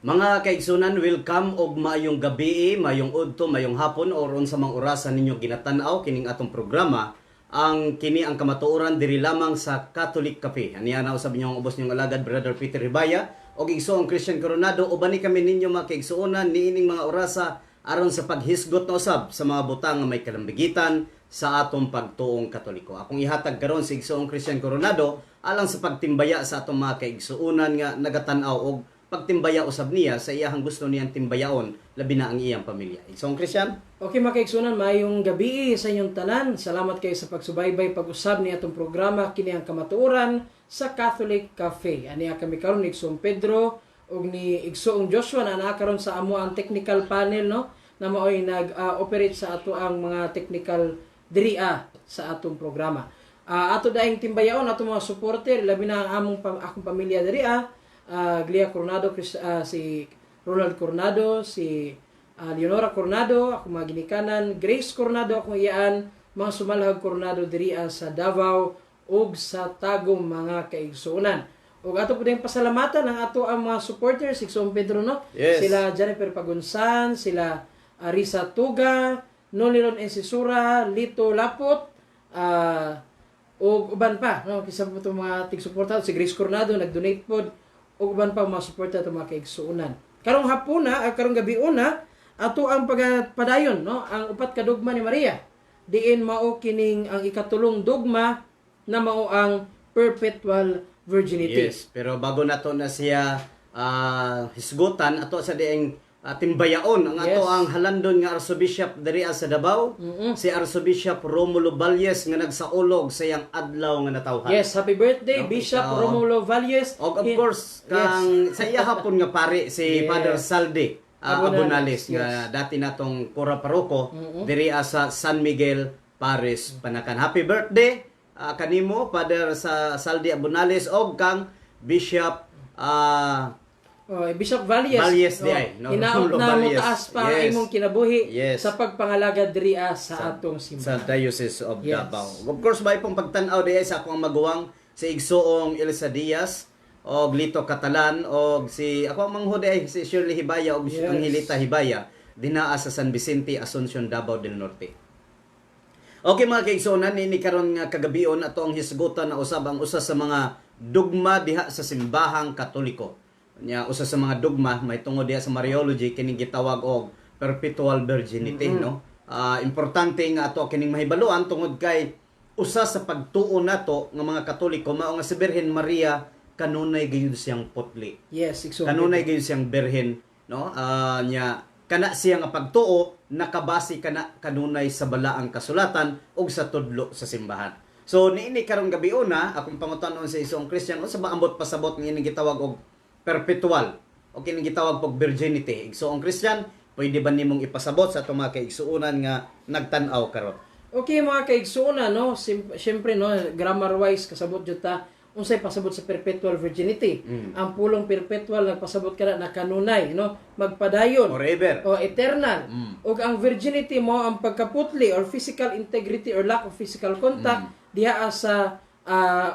Mga kaigsunan, welcome og maayong gabi, maayong udto, maayong hapon or unsa mang orasan ninyo ginatan-aw kining atong programa. Kini ang kamatuoran diri lamang sa Catholic Cafe. Aniya na usab niyo ang ubos niyong alagad Brother Peter Ribaya og igsoong Christian Coronado. Ubani kami ninyo mga kaigsuonan niining mga orasa aron sa paghisgot na usab sa mga butang nga may kalambigitan sa atong pagtuong Katoliko. Akong ihatag karon sa igsoong Christian Coronado alang sa pagtimbaya sa atong mga kaigsuonan nga nagatan-aw og pagtimbaya usab niya sa iyang gusto niyang timbayaon labi na ang iyang pamilya. Isong Christian? Okay mga kaigsunan, mayong gabi sa inyong tanan. Salamat kayo sa pagsubaybay pag-usab ni atong programa kini ang kamatuoran sa Catholic Cafe. Aniya kami karon ni Igsoong Pedro ug ni Igsoong Joshua na naa karon sa amo ang technical panel no na maoy nag-operate sa ato ang mga technical diriya sa atong programa. Ato daing timbayaon ato mga supporter labi na ang akong pamilya diriya. Glia Coronado, si Ronald Coronado, si Leonora Coronado, ako mga ginikanan, Grace Coronado, akong iyaan, mga sumalhag Coronado diri sa Davao ug sa Tagum mga kaigsuonan. Ug ato po din pasalamatan ang ato ang mga supporters, Igsoong Pedro no. Yes. Sila Jennifer Pagunsan, sila Risa Tuga, Noliron Ensisura, Lito Lapot, ug uban pa no kisa po itong mga tig-suportado si Grace Coronado nag-donate pod ug uban pa mga suporta ato mga kaigsuonan. Karong hapuna karong gabi una ato ang pagpadayon no ang upat ka dugma ni Maria. Diin mao kining ang ikatulong dugma na mao ang perpetual virginity. Yes, pero bago nato na siya hisgutan ato sa dieng timbayaon ang ato Yes. ang halandon nga Archbishop diri sa Davao, si Archbishop Romulo Valles nga nagsaulog sa iyang adlaw nga natawhan. Yes, happy birthday No, Bishop ikaw. Romulo Valles. Og of course kang sa iya hapon nga pare si Yes. Father Saldi Abunales, Abunales nga yes. dati natong Pura Paroko diri sa San Miguel Paris Panakan. Happy birthday kanimo Father sa Saldi Abunales og kang Bishop Bishop Valles. Valles di ay, no? Hinaot na mo Valles. taas pa Yes. imong kinabuhi Yes. sa pagpangalagad diri sa atong sa simbahan. Diocese of Yes. Davao. Of course, may pong pagtan-aw di ay sa akong maguwang si Igsoong Elsa Diaz og Lito Catalan og si ako ang manghud ay si Shirley Hibaya og Yes. Angelita Hibaya dinaa sa San Vicente, Asuncion, Davao del Norte. Okay mga kaigsuonan, ni karon nga kagabion ato ang hisgutan na usab ang usa sa mga dugma diha sa simbahang Katoliko. Nya usa sa mga dugma may tungod diha sa Mariology kining gitawag og perpetual virginity no. Importante nga ato kining mahibaluan tungod kay usa sa pagtuo nato nga mga Katoliko mao nga si Birhen Maria kanunay gayud siyang putli. Yes, Igsoong Kanunay gayud siyang birhen no. Nya kana siya nga pagtuo nakabase kana kanunay sa balaang kasulatan ug sa tudlo sa simbahan. So niini karong gabi una akong pangutan-on sa isong Christian unsa ba ambot pasabot nga ini gitawag og perpetual o kining gitawag pog virginity. Igsoong Christian, pwede ba nimong ipasabot sa atong mga kaigsuonan nga nagtan-aw karon? Okay mga kaigsuonan no, syempre no, grammar wise kasabot jud ta unsay pasabot sa perpetual virginity. Ang pulong perpetual nagpasabot kana na kanunay no, magpadayon Forever. o eternal. Ug ang virginity mo ang pagkaputli or physical integrity or lack of physical contact diha sa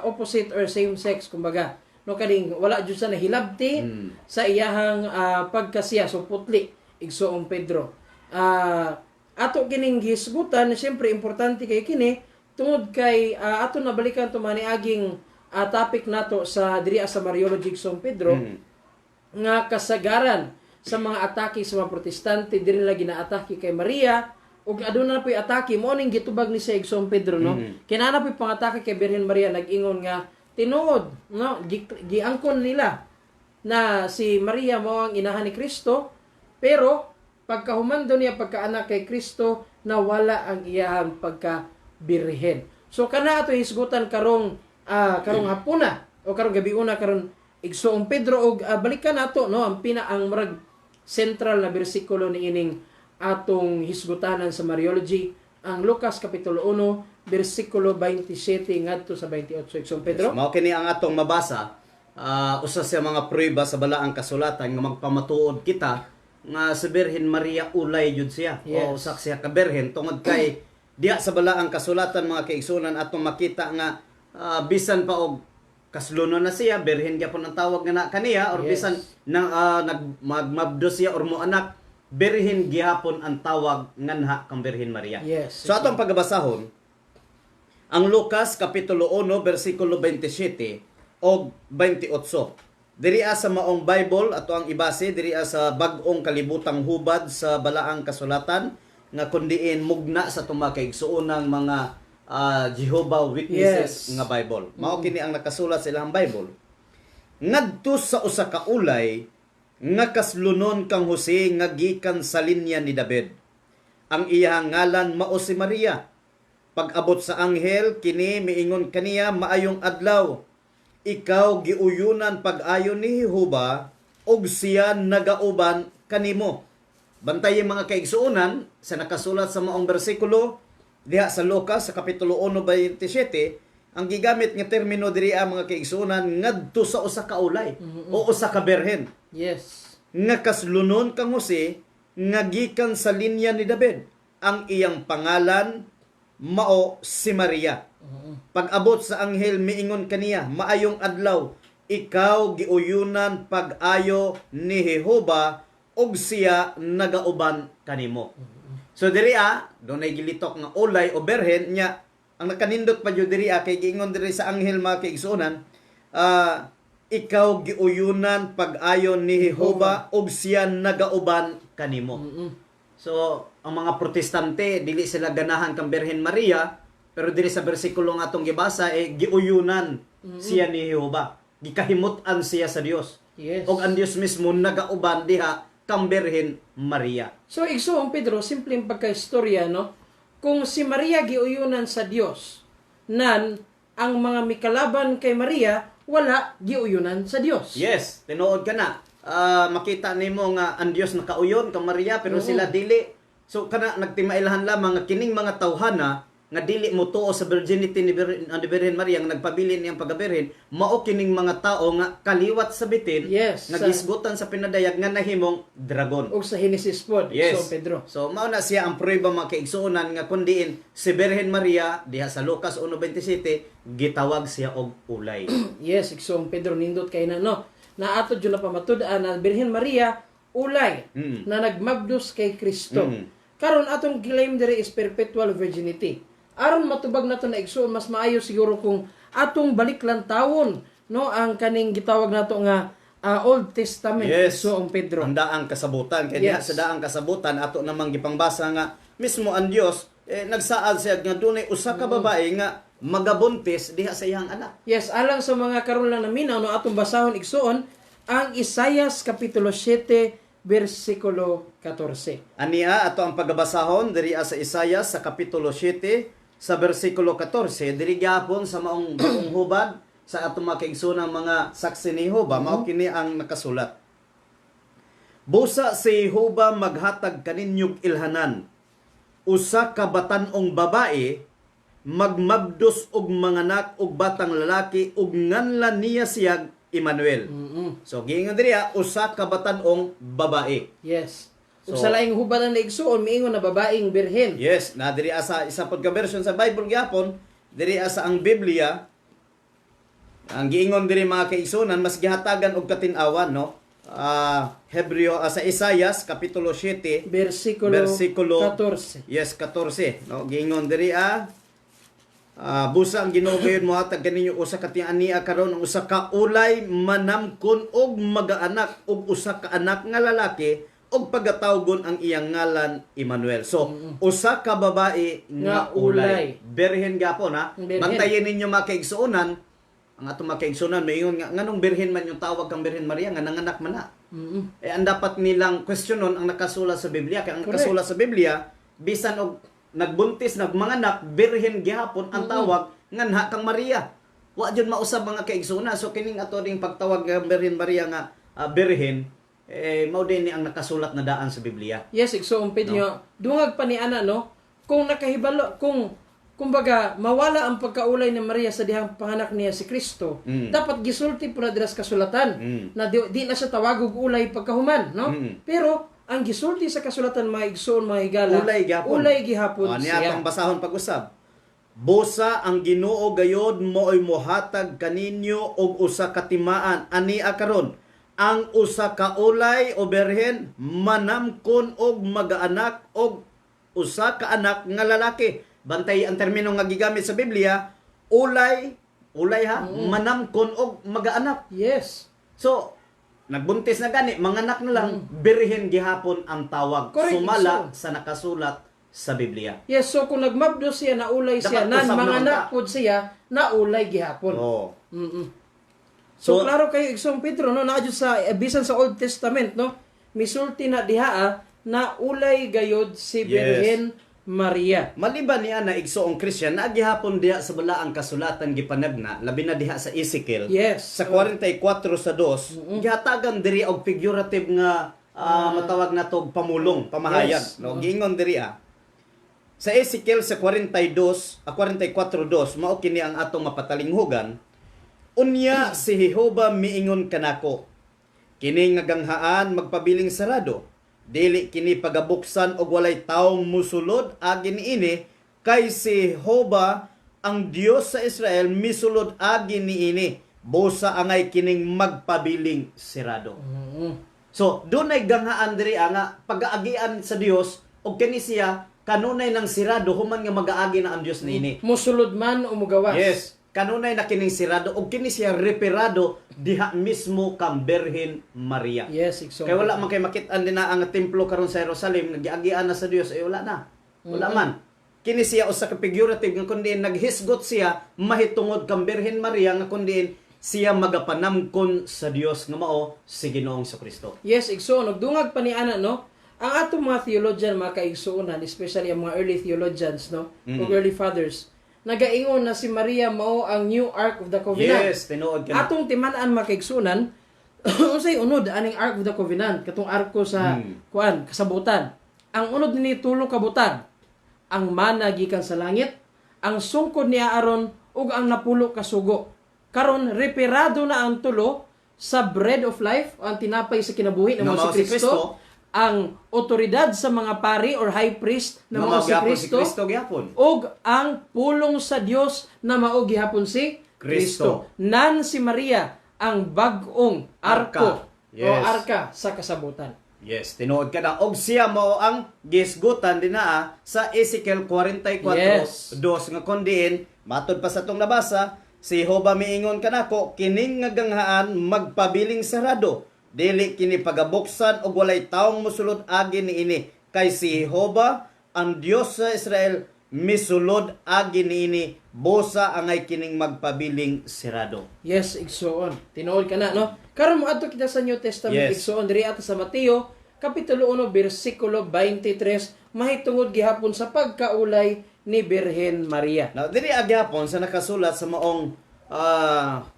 opposite or same sex kumbaga. No kaning wala jud sa nahilabti sa iyahang pagkasiya so putli Igsoong Pedro. Ato kining hisgutan syempre importante kay kini tungod kay ato nabalikan to maniaging topic nato sa diri sa Mariology Igsoong Pedro nga kasagaran sa mga atake sa mga protestante diri nila ginaatake kay Maria ug aduna na po'y atake mo ning gitubag ni sa Igsoong Pedro no. Kinana po'y pangatake kay Birhen Maria nag-ingon nga tinuod no giangkon nila na si Maria mao ang inahan ni Kristo pero pagkahumando niya pagkaanak kay Kristo nawala ang iyang pagkabirhen. So kana ato hisgutan karong hapuna o karong gabi una karon Igsoong Pedro og balikan nato no ang marag central na bersikulo ni ining atong hisgutanan sa Mariology ang Lucas kapitulo 1 bersikulo 27 ngadto sa 28. Igsoong Pedro. Mao kini ang atong mabasa. Usa sa mga prueba sa balaang kasulatan nga magpamatuod kita nga si Birhen Maria ulay jud siya. Yes. O usa siya ka birhen tungod kay diha sa balaang kasulatan mga kaigsunan atong makita nga bisan pa og kaslunon na siya, birhen gyapon ang tawag nga na kaniya, or Yes. bisan na magmabdo siya or mo anak, birhen gyapon ang tawag nganha kang Birhen Maria. Yes. So atong pagbasahon, ang Lucas kapitulo 1 bersikulo 27 o 28. Diri sa maong Bible ato ang ibase, diri sa bag-ong kalibutang hubad sa balaang kasulatan nga kundiin mugna sa tumakaigsuonang mga Jehovah Witnesses Yes. nga Bible. Mao kini ang nakasulat sa ilang Bible. Ngadto sa usa ka ulay nga kaslunon kang Jose nga gikan sa linya ni David. Ang iyang ngalan mao si Maria. Pag-abot sa anghel kini miingon kaniya, maayong adlaw. Ikaw giuyunan pag-ayo ni Jehova ug siya nagauban kanimo. Bantay mga kaigsuonan sa nakasulat sa maong bersikulo diha sa Lucas sa kapitulo 1:27, ang gigamit nga termino diri mga kaigsuonan ngadto sa usa ka ulay o usa ka berhen Yes. nga kaslunon kang Jose nga gikan sa linya ni David. Ang iyang pangalan mao si Maria. Pag-abot sa anghel miingon kaniya, maayong adlaw, ikaw giuyunan pag-ayo ni Jehova ug siya nagauban kanimo. So diri dunay gilitok nga ulay o berhen nya ang nakanindot pa jud diri kay giingon diri sa anghel mga kaigsuonan, ikaw giuyunan pag-ayo ni Jehova ug siya nagauban kanimo. So ang mga protestante dili sila ganahan kang Birhen Maria, pero diri sa bersikulo nga atong gibasa giuyunan siya ni Jehova. Gikahimutan siya sa Dios. Yes. Og ang Dios mismo nagauban diha kang Birhen Maria. So, igsoon Pedro, simpleng pagka-istorya, no? Kung si Maria giuyunan sa Dios, nan ang mga mikalaban kay Maria, wala giuyunan sa Dios. Yes, tinuod ka na. Makita nimo nga ang Dios nakauyon kang Maria pero sila dili. So kana nagtimailahan lamang nga kining mga tawhana nga dili mo tuo sa virginity ni Birhen Maria nga nagpabilin niyang pagabirhen, mao kining mga tao nga kaliwat sa bitin, Yes, nga gisgutan sa pinadayag nga nahimong dragon. O sa Genesis pod, Yes. so Pedro. So mao na siya ang prueba mga kaigsuonan nga kundiin si Birhen Maria diha sa Lucas 1:27 gitawag siya og ulay. Yes, igsoon Pedro, nindot kay na, no? Na ato dyan na pamatud-an na Birhen Maria, ulay, na nagmabdos kay Kristo. Karon atong claim diri is perpetual virginity. Aron matubag nato na igsoon, mas maayo siguro kung atong baliklantawon, no, ang kaning gitawag nato nga Old Testament. Yes. So ang Pedro. Ang daang kasabutan. Kaya diha Yes. sa daang kasabutan, ato namang gipangbasa nga, mismo ang Dios, nagsaad siya nga dunay usa ka babae nga magabuntis diha sa iyang anak. Yes, alang sa mga karon lang naminaw, no, atong basahon igsoon, ang Isaias Kapitulo 7, versikulo 14. Aniya, ato ang pagbabasahon, diri sa Isaias sa Kapitulo 7, sa versikulo 14, diri gyapon sa maong buong hubad, sa atong mga kaigsoonang mga saksi ni Jehova, mao kini ang nakasulat. Busa si Jehova maghatag kaninyog ilhanan, usa ka batan-ong babae, magmabdos og manganak og batang lalaki ug nganlan niya siyag Emmanuel. So giingon diri usa ka batan-ong babae. Yes. So, Ug sa laing hubad ang naigsuon, miingon na babaeng birhen. yes, na diri sa isa pod ka version sa Bible gyapon, diri sa ang Biblia, ang giingon diri mga kaigsuonan mas gihatagan og katin-awan, no? Hebreo sa Isaias kapitulo 7 Versikulo 14. Yes, 14. No, giingon diri busa ang Ginoo gayon mohatag kaninyo usa ka tianiya karon ang usa ka ulay manamkon og mag-anak og usa ka anak nga lalaki og pagatawgon ang iyang ngalan Emmanuel. So, usa ka babae nga ulay. Birhen gyapon ha. Birhen. Bantayan ninyo mga kaigsuonan, ang atong mga kaigsuonan mayon nga nganong birhen man yung tawag kang Birhen Maria nga nanganak man na. Ang dapat nilang questionon ang nakasulat sa Biblia. Kaya ang nakasulat sa Biblia, bisan og nagbuntis, nagmanganak, birhen gihapon ang tawag nganha kang Maria. Wa jud mausab mga kaigsuonan. So kining ato ding pagtawag nga Birhen Maria nga birhen, mao din ni ang nakasulat na daan sa Biblia. Yes, igsoon Pedro. Dungag pa ni ana, no? Kung nakahibalo, kumbaga mawala ang pagkaulay ni Maria sa dihang panganak niya si Kristo, dapat gisulti po na diras kasulatan na di na siya tawagog ulay pagkahuman, no? Pero ang gisulti sa kasulatan mga igsoon, mga higala, Ulay gihapon. ulay gihapon Niya siya. atong basahon pag-usab. Busa ang Ginoo gayod mooy mohatag kaninyo og usa ka timaan ani karon. Ang usa ka ulay o berhen manamkon og mag-anak og usa ka anak nga lalaki. Bantay ang termino nga gigamit sa Biblia, ulay ha, manamkon og mag-anak. Yes. So, nagbuntis na gani, manganak na lang, birhen gihapon ang tawag. Correct, Sumala so. sa nakasulat sa Biblia. Yes, so kung nagmabdo siya, naulay siya, Dapat nan usab mga naman ka. nakod siya, naulay gihapon. Oo. So, So, klaro kayo, Igsoong Pedro, no, naadyo sa, bisan sa Old Testament, no, misulti na diha, na ulay gayod si Yes. Birhen Maria. maliban niya na igsoong Christian, nagihapon diha sa bala ang kasulatan gipanagna, labi na diha sa Ezekiel. Yes. Sa 44 sa 2, gihatagan diri og figurative nga matawag na to pamulong, pamahayag. Yes. No, giingon diri Sa Ezekiel sa 44:2, mao kini ang atong mapatalinghugan. Unya si Jehova miingon kanako, kini nga ganghaan magpabiling sarado, dili kini pagabuksan og walay taong musulod agi niini, kay si Jehova ang Dios sa Israel misulod agi niini, busa angay kining magpabiling sarado. So, dunay ganghaan diri nga pag-aagian sa Dios og kini siya kanunay ng sirado human nga mag-aagi na ang Dios niini. Musulod man o mugawas. Yes, kanunay na kining sirado og kini siya reperado diha mismo kang Birhen Maria. Yes, Igsoong. Kaya wala man kay makit-an din na ang templo karon sa Jerusalem nagiagian na sa Dios ay wala na. Wala man. Kini siya usa ka figurative nga kundi naghisgot siya mahitungod kang Birhen Maria nga kundi siya magapanamkon sa Dios nga mao si Ginoong Kristo. Yes, Igsoon. Nagdungag pa ni ana, no? Ang atong mga theologian, mga kaigsuunan, especially ang mga early theologians, no? O early fathers, nagaingon na si Maria mao ang new Ark of the Covenant. Yes, tinuod ka na. Atong timan-an mga kaigsuunan, unsay unod aning Ark of the Covenant, katong arko sa kasabutan. Ang unod ni tulo ka butang, ang mana gikan sa langit, ang sungkod ni Aaron ug ang napulo ka sugo. Karon reperado na ang tulo sa bread of life, ang tinapay sa kinabuhi na Nga si Kristo, ang otoridad sa mga pari or high priest na mao si Kristo, gyapon. ug ang pulong sa Dios na mao gihapon si Kristo. Nan si Maria ang bag-ong arko Arka. Yes. o arka sa kasabutan. Yes, tinuod ka na. Og siya mao ang gisgutan din sa Ezekiel 44, Yes. 2 nga kundiin, matod pa sa tong nabasa, si Jehova miingon kanako, kining nga ganghaan magpabiling sarado, dili kini pagabuksan og walay taong musulod agi niini, kay si Jehova ang Dios sa Israel misulod agi niini, busa angay kining magpabiling sarado. Yes, igsoon. Tinuod ka na, no? Karon mo adto kita sa New Testament, Yes. igsoon diri ato sa Mateo kapitulo 1 bersikulo 23, mahitungod gihapon sa pagkaulay ni Birhen Maria. Now, diri agyapon sa nakasulat sa maong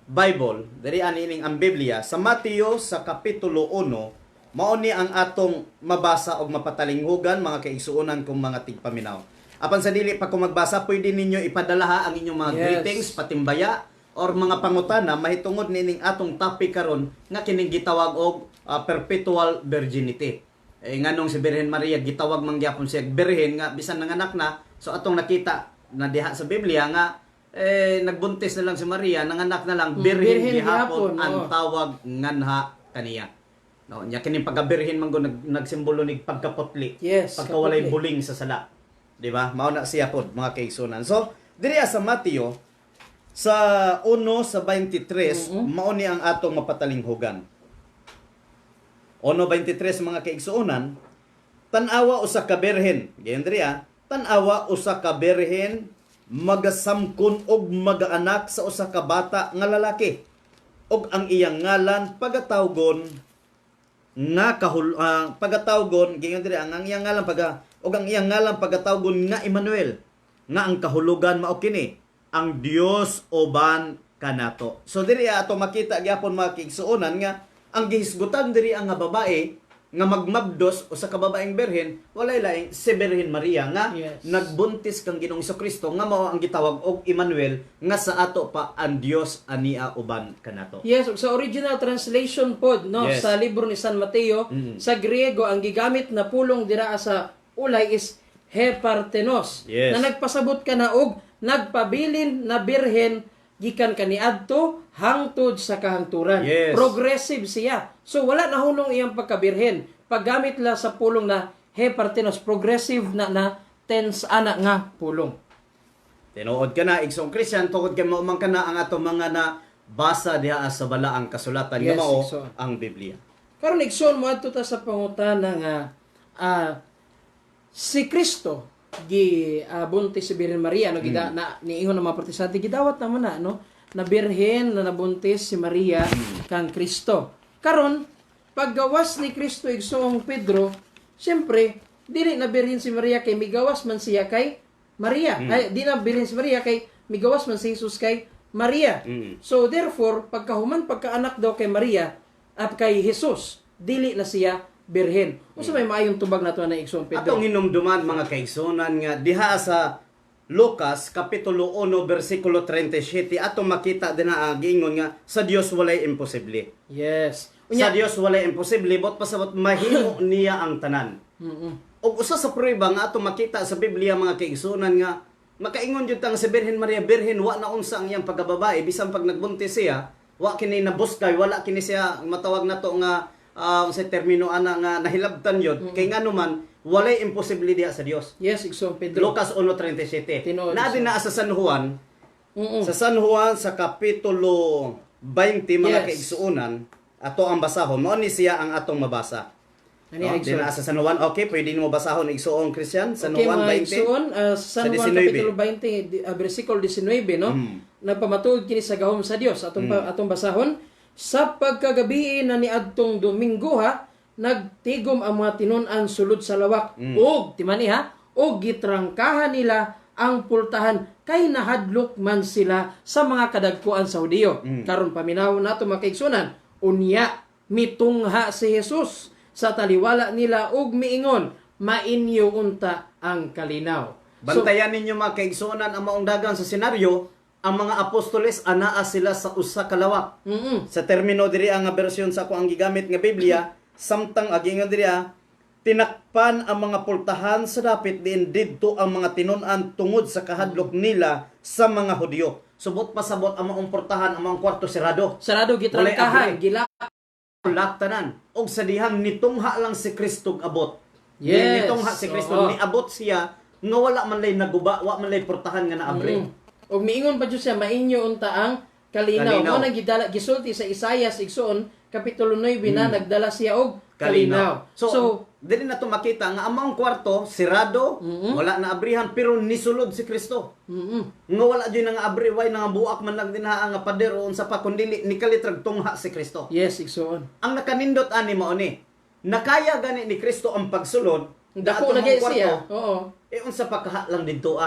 Bible, diri anining ang Biblia sa Mateo sa kapitulo 1, mao ni ang atong mabasa og mapatalinghugan mga kaigsuonan kong mga tigpaminaw. Apan sa dili pa ko magbasa, pwede ninyo ipadala ang inyong mga Yes. greetings, patimbaya or mga pangutana mahitungod nining atong topic karon nga kining gitawag og perpetual virginity. Nganong si Birhen Maria gitawag man gyapon siya birhen nga bisan nanganak na, so atong nakita na diha sa Biblia nga nagbuntis na lang si Maria, nanganak na lang, birhen birhen gihapon gihapon, ang oo. tawag nganha kaniya. No, nya kining pagabirhen man nagsimbolo nig pagkaputli, Yes, pagkawalay kaputli. buling sa sala. Di ba? Mao na siya pod mga kaigsunan. So, diri sa Mateo sa 1 sa 23, mao ni ang atong mapatalinghugan. 1:23 mga kaigsuonan, tan-awa usa ka birhen, gayon diri tan-awa usa ka birhen magasamkon og magaanak sa usa ka bata nga lalaki. Og ang iyang ngalan pagatawgon nga pagatawgon gayon diri ang iyang ngalan pagatawgon nga Emmanuel, nga ang kahulugan mao kini ang Dios uban kanato. So diri ato makita gyapon mga kaigsuonan nga ang gihisgutan diri ang nga babae nga magmabdos o sa kababaeng berhen, walay laing si Birhen Maria nga Yes. nagbuntis kang Ginoong Kristo nga mao ang gitawag og Emmanuel nga sa ato pa ang Dios ania uban kanato. Yes, sa original translation pod, no, Yes. sa libro ni San Mateo, sa Griego ang gigamit na pulong dira sa ulay is hepartenos. Yes. Na nagpasabot ka na og nagpabilin na birhen gikan kaniadto hangtod sa kahangturan. Yes. Progressive siya. So wala na hulong iyang pagkabirhen. Paggamit la sa pulong na hepartenos, progressive na tense ana nga pulong. Tinuod ka na, Igsong Christian, tukod kay maumang ka na ang ato mga na basa diha sa balaang kasulatan nga Yes, mao Igsoon. ang Biblia. Karon igsoon mo adto ta sa pangutana nga si Kristo buntis si Birhen Maria no gida na niingon na mga protestantes gidawat naman na no na birhen na nabuntis si Maria kang Kristo. Karon paggawas ni Kristo igsoong Pedro, siyempre dili na birhen si Maria kay migawas man siya kay Maria. Ay di na birhen si Maria kay migawas man si Jesus kay Maria. So therefore pagkaanak daw kay Maria at kay Jesus, dili na siya birhen. Unsa may maayong tubag nato na igsoong Pedro? Atong hinumduman mga kaigsunan nga diha sa Lucas kapitulo 1 bersikulo 37 atong makita din na giingon nga sa Dios walay imposible. Yes. Sa Dios walay imposible bot pasabot mahimo niya ang tanan. Og usa sa prueba nga atong makita sa Biblia mga kaigsunan nga makaingon jud tang si Birhen Maria birhen wa na unsa ang iyang pagkababae bisan pag nagbuntis siya wa kini nabuskay wala kini siya matawag nato nga sa termino ana nga nahilabtan yun kay ngano man walay imposible diha sa Dios. Yes, igsoong Pedro. Lucas 1:37. Tinuod Na din na sa San Juan. Mm-mm. Sa San Juan sa kapitulo 20 mga Yes. kaigsuonan ato ang basahon mao ni siya ang atong mabasa. Ani No? Din igsoon. na sa San Juan. Okay, pwede nimo basahon igsuon Christian San Okay, Juan mga 20. igsoon, sa San sa Juan 19. kapitulo 20 versikulo 19 no. Nagpamatuod kini sa gahom sa Dios atong basahon sa pagkagabi na niadtong Domingo nagtigom ang mga tinun-an sulod sa lawak og timani og gitrangkahan nila ang pultahan kay nahadlok man sila sa mga kadagkuan sa Hudiyo. Karon paminaw nato mga kaigsunan, unya mitungha si Jesus sa taliwala nila og miingon, mainyo unta ang kalinaw. Bantayan ninyo mga kaigsuonan ang maong dagan sa senaryo, ang mga apostoles anaa sila sa usa ka lawak. Sa termino diri nga bersyon sa ako ang gigamit nga Biblia, samtang agingon diri tinakpan ang mga pultahan sa dapit diin didto ang mga tinun-an tungod sa kahadlok nila sa mga Hudyo. Subot pasabot ang maong pultahan ang mga kwarto sirado. Sarado gitrangkahan, gilak. Laktanan og sa dihang nitungha lang si Kristo abot. Yes. Nitungha si Kristo Oo. niabot siya nga wala man lay naguba, wa man lay pultahan nga naabre. Og miingon pa jud siya mainyo unta ang kalinaw. Kalinaw. Mo nang gisulti sa Isaias igsoon kapitulo 9 na nagdala siya og kalinaw. So dili na to makita nga among kwarto sirado, wala na abrihan pero nisulod si Kristo. Nga wala jud nga abri way nga buak man lang dinha nga pader o unsa pa kundi ni kalitrag tungha si Kristo. Yes, igsoon. Ang nakanindot ani mao ni. Nakaya gani ni Kristo ang pagsulod. Dako na gyud siya. Oo. Unsa pa kaha lang didto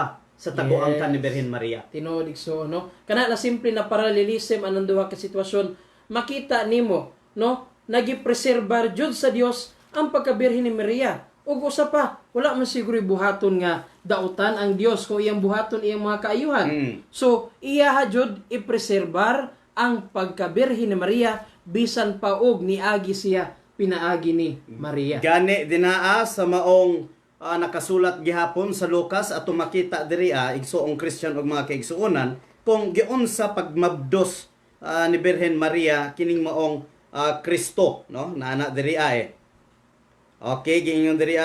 sa taguang kan ni Birhen Maria. Tinuod igsoon, no? Kana na simple na paralelism anang duha ka sitwasyon. Makita nimo, no? Nagipreserbar jud sa Dios ang pagkabirhen ni Maria. Ug usa pa, wala man siguro buhaton nga dautan ang Dios kung iyang buhaton iyang mga kaayuhan. So, iya jud ipreserbar ang pagkabirhen ni Maria bisan pa og niagi siya pinaagi ni Maria. Gani dinaa sa maong nakasulat gihapon sa Lucas ato makita diri igsoong Christian ug mga kaigsuonan kung giunsa pagmabdos ni Birhen Maria kining maong Kristo no naana diri Okay, giingon diri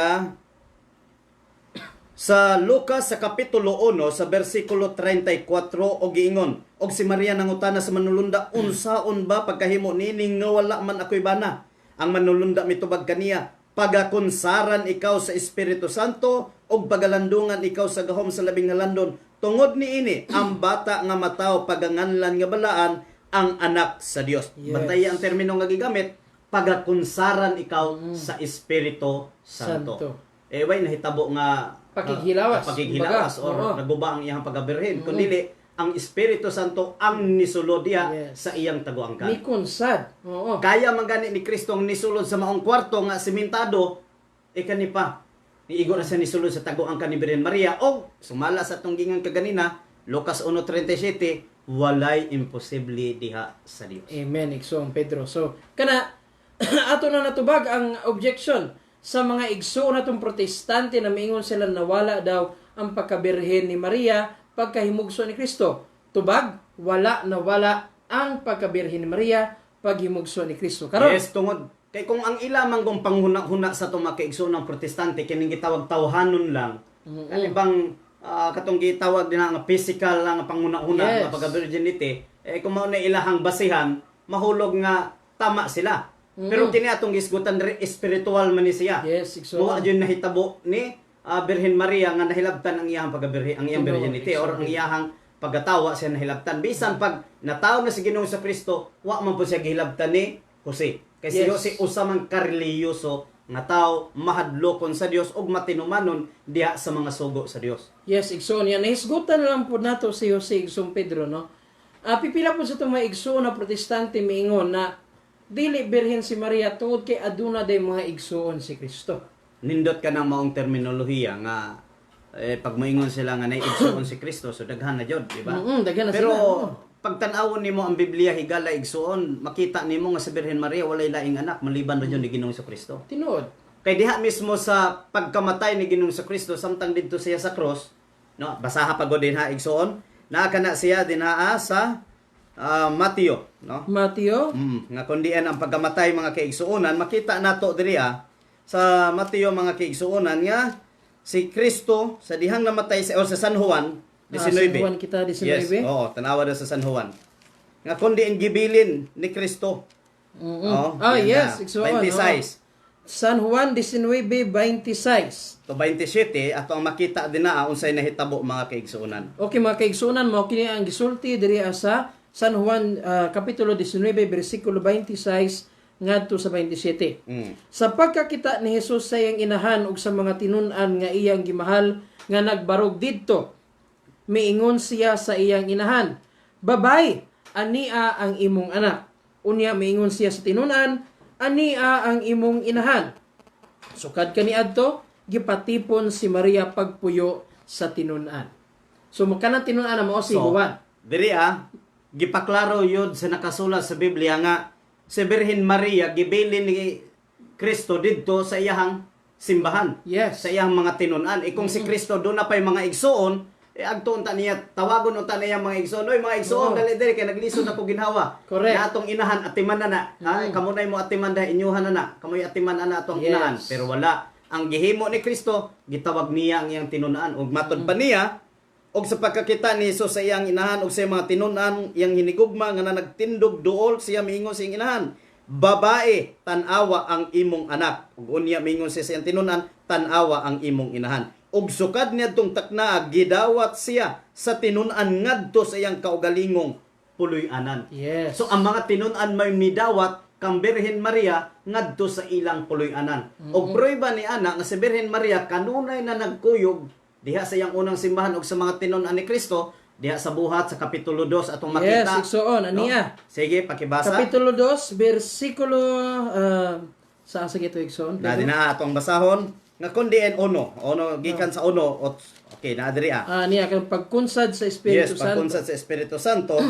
sa Lucas sa kapitulo 1 sa bersikulo 34 og giingon og si Maria nangutana sa manulunda unsaon ba pagkahimo nining nga wala man ako'y bana. Ang manulunda mitubag kaniya, pagakunsaran ikaw sa Espiritu Santo o pagalandungan ikaw sa gahom sa labing halandon. Tungod niini, ang bata nga mataw paganganlan nga balaan ang anak sa Dios. Yes. Bantay ang termino nga gigamit, pagakunsaran ikaw sa Espiritu Santo. Way nahitabo nga Pakighilawas. or naguba ang iyang pagabirhen. Kundi ang Espiritu Santo ang nisulod diha sa iyang taguangkan. Ni kunsad. Oo. Kaya man gani ni Kristo ang nisulod sa maong kwarto nga simentado, kani pa. Niigo na siya nisulod sa taguangkan ni Birhen Maria. O, sumala sa itong gingang kaganina, Lucas 1:37, walay imposible diha sa Dios. Amen, igsoon Pedro. So, kana ato na natubag ang objection sa mga igsoon natong protestante na miingon sila nawala daw ang pagkabirhen ni Maria pagkahimugso ni Kristo. Tubag, wala ang pagkabirhen ni Maria paghimugso ni Kristo. Karon, Yes, tungod kay kung ang ilamang kung panghuna-huna sa itong mga kaigsoon ng protestante kining gitawag tawhanon lang. Kani bang katong gitawag din nga physical lang nga panghuna-huna Yes. nga pagka-virginity, kung mao na ilahang basihan, mahulog nga tama sila. Pero kini atong gisgutan diri spiritual man ni siya. yes, Mao igsoon. adyon nahitabo ni Birhen Maria nga nahilabtan ang iyang pagka-birhen, ang iyang Tinuod, virginity or ang iyang pagkatawa siya nahilabtan. Bisan pag nataw na si Ginoong sa Kristo, wa man po siya gihilabtan ni Jose. Kay si Yes. Jose usa man kareliyoso nga tawo mahadlokon sa Dios ug matinumanon diha sa mga sugo sa Dios. Yes, igsoon yan. Nahisgutan na lang po nato si Jose Igsoon Pedro, no? Pipila po sa itong mga igsoon na protestante miingon na dili birhen si Maria tungod kay aduna day mga igsoon si Kristo. Nindot ka ng maong terminolohiya nga pag moingon sila nga naigsoon si Kristo so daghan na jud, di ba? Daghan na Pero sila. oo. pag tan-awon nimo ang Biblia higala igsoon, makita nimo nga si Birhen Maria walay laing anak maliban ra jud ni Ginoong sa Kristo. Tinuod. Kay diha mismo sa pagkamatay ni Ginoong sa Kristo samtang didto siya sa cross, no? Basaha pagod din ha igsoon. Naa kana siya dinhaa sa Mateo, no? Mateo, Nga kundian ang pagkamatay mga kaigsuonan, makita nato diri sa Mateo mga kaigsuonan nga si Kristo sa dihang namatay sa o sa San Juan 19. San Juan kita 19. Yes, oo, tanawa na sa San Juan. Nga kundi ang gibilin ni Kristo. Oh, yes, igsoon. 26 San Juan 19:26. to 27 ato ang makita din na unsay nahitabo mga kaigsuonan. Okay, mga kaigsuonan mo kini ang gisulti diri sa San Juan kapitulo 19 bersikulo 26 ngadto sa 27. Sa pagkakita ni Jesus sa iyang inahan ug sa mga tinun-an nga iyang gimahal nga nagbarog didto, miingon siya sa iyang inahan, "Babay, ania ang imong anak." Unya miingon siya sa tinun-an, "Ania ang imong inahan." Sukad kaniadto, gipatipon si Maria pagpuyo sa tinun-an. So kanang tinun-an na mao si Juan. Diri gipaklaro yun sa nakasulat sa Biblia nga si Birhen Maria gibilin ni Kristo didto sa iyahang simbahan. Yes. Sa iyang mga tinun-an. Kung si Kristo doon na pa'y mga igsoon, agto unta niya tawagon unta niya mga igsoon. Oy mga igsoon, dali kay naglisod na ko ginhawa. Correct. Na atong inahan atiman na. Kamo nay mo atiman dahil inyuhan na. Kamoy atiman na atong inahan. Pero wala. Ang gihimo ni Kristo, gitawag niya ang iyang tinun-an. Ug matod pa niya, og sa pagkakita ni Jesus sa iyang inahan og sa mga tinun-an iyang hinigugma nga nagtindog duol siya miingon sa iyang inahan, "Babae, tan-awa ang imong anak." Ug unya miingon siya sa iyang tinun-an, "Tan-awa ang imong inahan." Ug sukad niadtong takna gidawat siya sa tinun-an ngadto sa iyang kaugalingong puloy-anan. Yes. So ang mga tinun-an may midawat kang Birhen Maria ngadto sa ilang puloy-anan. Og prueba ni ana nga si Birhen Maria kanunay na nagkuyog diha sa iyang unang simbahan og sa mga tinun-an ni Kristo diha sa buhat sa kapitulo 2 atong makita. Yes, igsoon aniya. Sige, pakibasa. Kapitulo 2 bersikulo saan sa gito igsoon? Na dinaa atong basahon nga kundi en uno gikan sa uno. Okay, na diri Niya kang pagkunsad sa Espiritu Yes, Santo. pagkunsad sa Espiritu Santo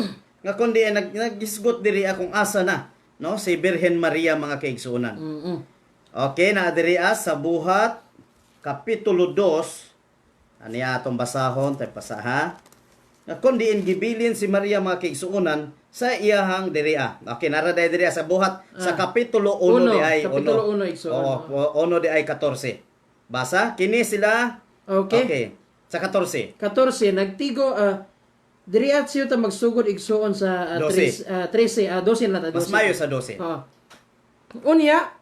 nga kundi naghisgot diri akong asa na, no? Si Birhen Maria mga kaigsuonan. Okay, na diri sa buhat kapitulo 2. Aniya atong basahon tay pasaha. Nga kundi gibilin si Maria mga kaigsuonan sa iyahang diri Okay, nara diri sa buhat sa kapitulo 1 di ay kapitulo 1 igsoon. Oo, 1 di ay 14. Basa kini sila. Okay. Sa 14. 14 nagtigo diri at siyo ta magsugod igsoon sa 13 12 na ta 12. Mas mayo sa 12. Unya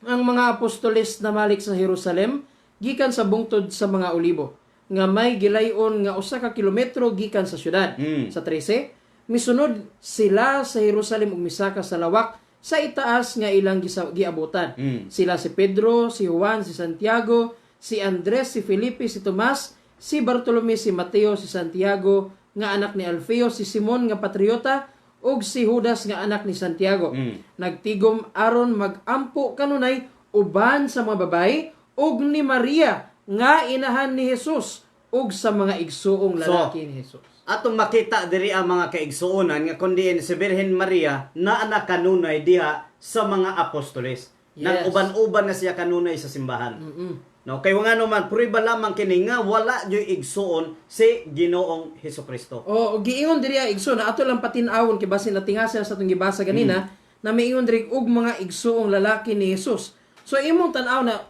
ang mga apostoles na malik sa Jerusalem gikan sa bungtod sa mga olibo nga may gilayon nga usa ka kilometro gikan sa syudad. Sa 13 misunod sila sa Jerusalem ug misaka sa lawak sa itaas nga ilang giabutan. Sila si Pedro, si Juan, si Santiago, si Andres, si Felipe, si Tomas, si Bartolome, si Mateo, si Santiago nga anak ni Alfeo, si Simon nga patriota ug si Judas nga anak ni Santiago. Nagtigom aron magampo kanunay uban sa mga babae ug ni Maria nga inahan ni Jesus ug sa mga igsuong lalaki ni Jesus. Atong makita diri ang mga kaigsuonan nga kundi si Birhen Maria na anak kanunay diha sa mga apostoles. Nang Yes. uban-uban na siya kanunay sa simbahan. Mm-mm. No, kay nga naman prueba lamang kini nga wala joy igsuon si Ginoong Hesukristo. O giingon diri igsoon na ato lang patin-awon kay basin natingasa sa atong gibasa ganina na miingon diri og mga igsoong lalaki ni Jesus. So imong tan-aw na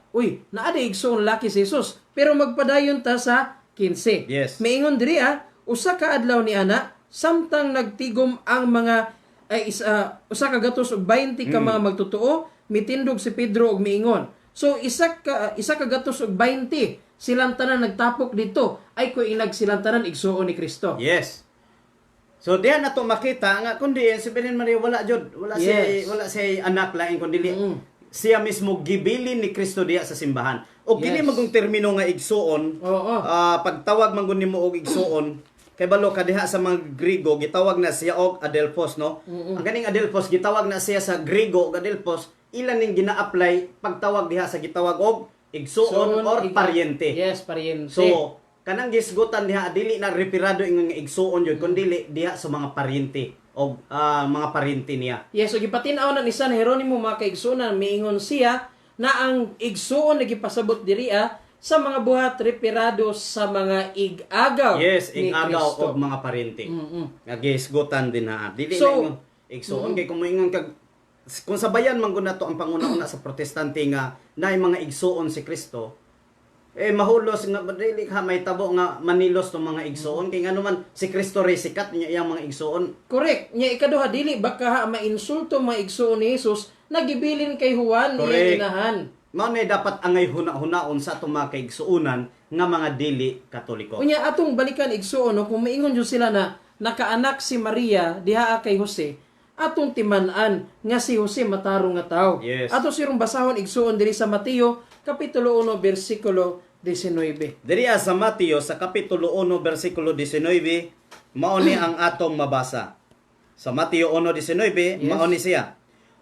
naa di igsoong lalaki si Jesus pero magpadayon ta sa 15. Yes. Miingon diri usa ka adlaw ni ana samtang nagtigom ang mga usa ka gatos og 20 ka mga magtotoo mitindog si Pedro og miingon. So isa ka gatos og 20 silang tanan nagtapok dito ay ko inag silang tanan igsuon ni Kristo. Yes. So diyan nato makita nga kundi si Birhen Maria wala jud, Yes. wala si anak lain kundi siya mismo gibilin ni Kristo diya sa simbahan. O kini Yes. magong termino nga igsuon, Oo. pagtawag man gud nimo og igsuon, kay balo kadiha sa mga Griego gitawag na siya og adelphos, no? Ang kaning adelphos gitawag na siya sa Griego og adelphos, ilan ning gina-apply pagtawag diha sa gitawag og igsuon or paryente. Yes, paryente. So, kanang gisgutan diha dili na referado ingon nga igsuon jud kundi diha sa mga paryente o mga paryente niya. yes, so gipatin-aw na ni San Jeronimo mga kaigsuonan miingon siya na ang igsuon na gipasabot diri sa mga buhat referado sa mga ig-agaw Yes, ni ig-agaw Kristo. og mga paryente. Nga gisgutan din na. Dili So, na ingon igsuon kay kung moingon kag kung sabayan man gud nato ang panguna-una sa protestante nga naay mga igsuon si Kristo, mahulos nga dili ka may tabo nga manilos tong mga igsuon kay ngano man si Kristo ray sikat niya iyang mga igsuon. Correct. Nya ikaduha dili baka mainsulto mga igsuon ni Jesus nagibilin kay Juan Correct. iyang inahan. Mao na dapat angay huna-hunaon sa atong mga kaigsuonan nga mga dili Katoliko. Unya atong balikan igsuon no kung maingon jud sila na nakaanak si Maria diha kay Jose atong timan-an nga si Jose matarong nga tawo. Yes. Ato sirong basahon igsuon diri sa Mateo kapitulo 1 bersikulo 19. Diri sa Mateo sa kapitulo 1 bersikulo 19 mao ni ang atong mabasa. Sa Mateo 1:19 mao ni siya.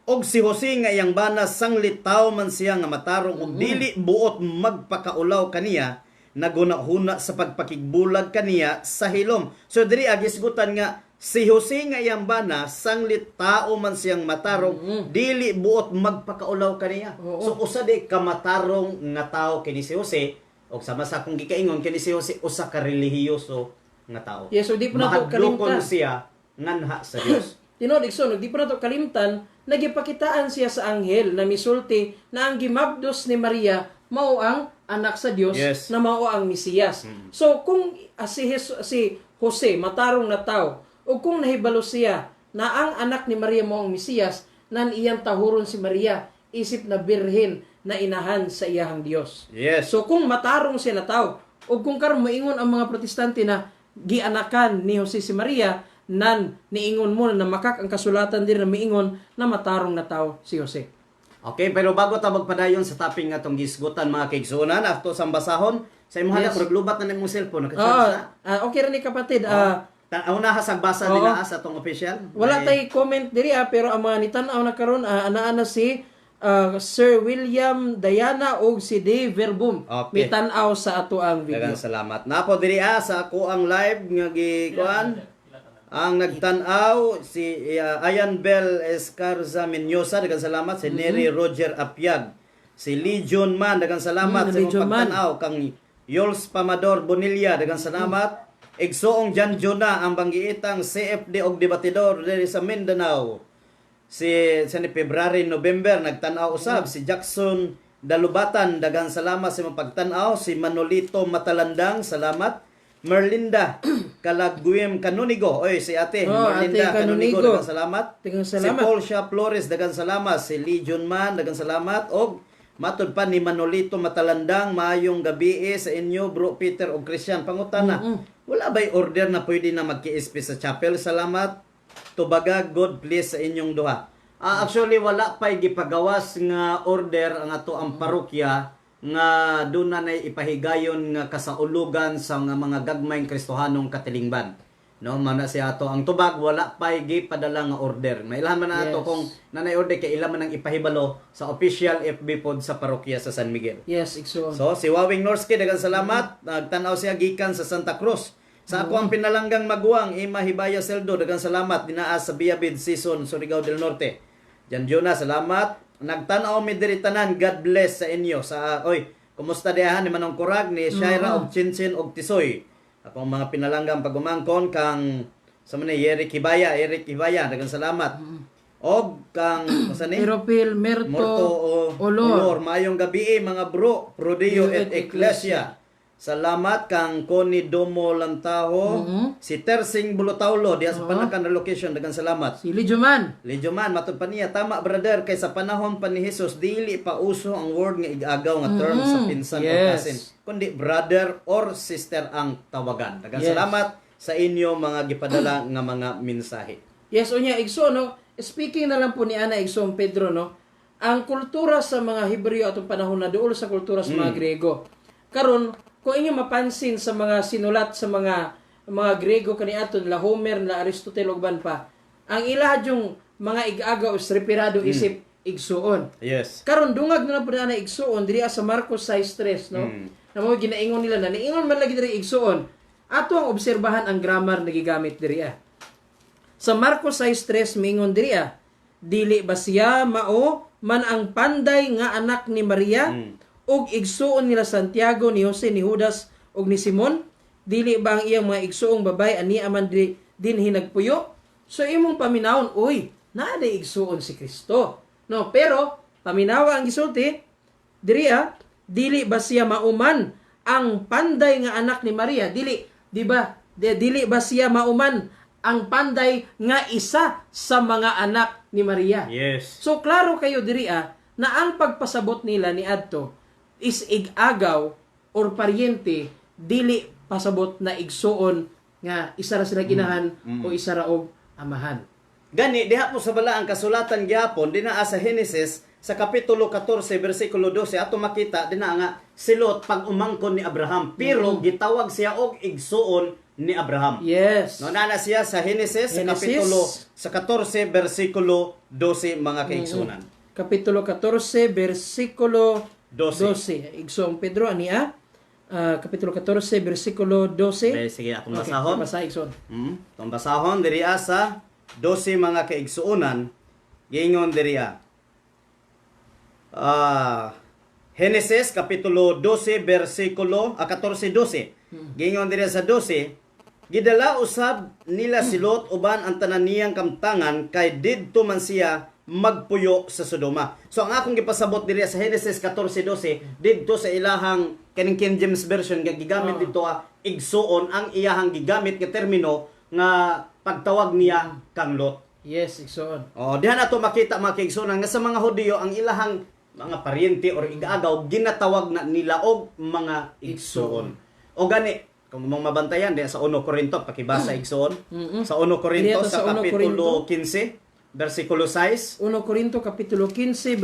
Og si Jose nga iyang bana sanglit tawo man siya nga matarong og dili buot magpakaulaw kaniya nagunahuna sa pagpakigbulag kaniya sa hilom. So diri gisgutan nga si Jose nga iyang bana sanglit tao man siyang matarong dili buot magpakaulaw kaniya. Oo. So usa di ka matarong nga tawo kini si Jose og sama sa akong gikaingon kini si Jose usa ka relihiyoso nga tawo. Yes, so di po nato Mahadlokon kalimtan. siya nganha sa Dios. Tinod igsoon di po nato kalimtan nagipakitaan siya sa anghel na misulti na ang gimabdos ni Maria mao ang anak sa Dios Yes. na mao ang Mesiyas. So kung si Jose matarong na tao o kung nahibalo siya na ang anak ni Maria mao ang Mesiyas nan iyang tahuron si Maria isip na birhen na inahan sa iyahang Dios. Yes. So kung matarong siya na tao o kung karon moingon ang mga protestante na gianakan ni Jose si Maria nan niingon mo na makak ang kasulatan din na miingon na matarong na tao si Jose. Okay, pero bago ta magpadayon sa topic nga tong gisgutan mga kaigsuonan afto sa basahon sa imong Yes. yes. Lubat na nimong cellphone naka-charge na. Okay ra ni kapatid. Una hasag basa Oo. nila sa tong official. Wala tay comment diri pero ang mga nitan-aw na karon ana si Sir William Diana og si Dave Verbum. Okay. Mitan-aw sa ato ang video. Daghang salamat. Napo diri sa ako ang live nga gikuan. Ang nagtan-aw si Ayan Bell Escarza Menyosa, daghang salamat. Si Neri Roger Apiag, si Legion Man, daghang salamat sa Legion imong Man. pagtan-aw. Kang Yols Pamador Bonilla, daghang salamat. Igsoong Jan Jona ang banggiitang CFD og debatidor diri sa Mindanao. Si ni February November nagtan-aw usab si Jackson Dalubatan, daghang salamat sa imong pagtan-aw. Si Manolito Matalandang, salamat. Merlinda Kalaguyem Canonigo. Oy, si ate. Merlinda Ate Canonigo. Canonigo. Daghang salamat. Daghang Si salamat. Paul Shah Flores. Daghang salamat. Si Legion Man. Daghang salamat. Og matod pa ni Manolito Matalandang. Maayong gabi sa inyo, Bro Peter o Christian. Pangutana. Wala ba'y order na pwede na magki-SP sa chapel? Salamat. Tubaga, God bless sa inyong duha. Actually, wala pa'y gipagawas nga order ang ato ang parokya nga doon na ipahigayon nga kasaulugan sa mga gagmayng Kristohanong katilingban. No, mana siya ato ang tubag wala pay gipadala nga order. Mailahan man na ato Yes. kung nanay order kay ila man ang ipahibalo sa official FB pod sa parokya sa San Miguel. Yes, igsoon. So si Wawing Norski daghang salamat. Nagtan-aw siya gikan sa Santa Cruz. Sa ako ang pinalanggang maguwang Ima Hibaya Seldo daghang salamat dinaa sa Biabid Season Surigao del Norte. Jan Jonah salamat. nagtanaw mi diri tanan. God bless sa inyo. Kumusta diha ni Manong Kurag ni Shaira og Chinchin og Tisoy. Akong mga pinalanggang pagumangkon kang sa man Eric Hibaya, daghang salamat. Og kang usa ni Eropil Merto Olor. Maayong gabi mga bro, Prodeo et Ecclesia. Salamat kang Connie Domo Lantaho, si Tersing Bulutaulo diha sa Panakan relocation, daghang salamat. Si Lijoman matud pa niya, tama brother, kay sa panahon pa ni Jesus dili pa uso ang word nga igagaw nga term sa pinsan o cousin, kundi brother or sister ang tawagan. Daghang salamat sa inyo mga gipadala nga mga mensahe. Yes, unya igso no. Speaking na lang po ni Ana Igsoon Pedro no, ang kultura sa mga Hebreo atong panahon na duol sa kultura sa mga Grego. Karon kung inyo mapansin sa mga sinulat sa mga Grego kaniadto la Homer, la Aristotle ug ban pa, ang ilaha yung mga ig-agaw is reperado isip igsuon. Yes. Karon dungag na po na igsuon diri sa Marcos 6:3 no. Na mo ginaingon nila na niingon man lagi diri igsuon. Ato ang obserbahan ang grammar na gigamit diri Sa Marcos 6:3 mingon diri dili ba siya mao man ang panday nga anak ni Maria? Og igsuon nila Santiago, ni Jose, ni Judas, og ni Simon, dili ba ang iyang mga igsuong babay ani aman din hinagpuyo? So imong paminawon, uy, naa day igsuon si Kristo. No, pero paminawa ang gisulti diri dili ba siya mauman ang panday nga anak ni Maria? Dili, di ba? Dili ba siya mauman ang panday nga isa sa mga anak ni Maria? Yes. So klaro kayo diri na ang pagpasabot nila ni adto is ig-agaw or paryente, dili pasabot na igsuon nga isa ra sila ginahan o isa ra og amahan. Gani diha po sa bala ang kasulatan gyapon dinaa sa Genesis sa kapitulo 14 bersikulo 12 ato makita dinaa nga si Lot pag umangkon ni Abraham pero gitawag siya og igsuon ni Abraham. Yes. No nana siya sa Genesis sa kapitulo sa 14 bersikulo 12 mga kaigsunan. Kapitulo 14 bersikulo 12. Igsoong Pedro ania kapitulo 14 bersikulo 12. Sige atong basahon. Basa igsoon. Atong basahon diri sa 12 mga kaigsuonan giingon diri Genesis kapitulo 12 bersikulo 14-12. Giingon diri sa 12, gidala usab nila si Lot uban ang tanan niyang kamtangan kay didto man siya magpuyo sa Sodoma. So ang akong gipasabot diri sa Genesis 14:12 didto sa ilahang kaning King James version nga gigamit dito igsuon ang iyahang gigamit nga termino nga pagtawag niya kang Lot. Yes, igsuon. Diha na to makita mga kaigsuonan nga sa mga Hudiyo ang ilahang mga paryente or igagaw ginatawag na nila og mga igsuon. O gani kung mong mabantayan diha sa 1 Corinto pakibasa igsuon. Sa 1 Corinto sa kapitulo 15 versikulo 6. 1 Corinto kapitulo 15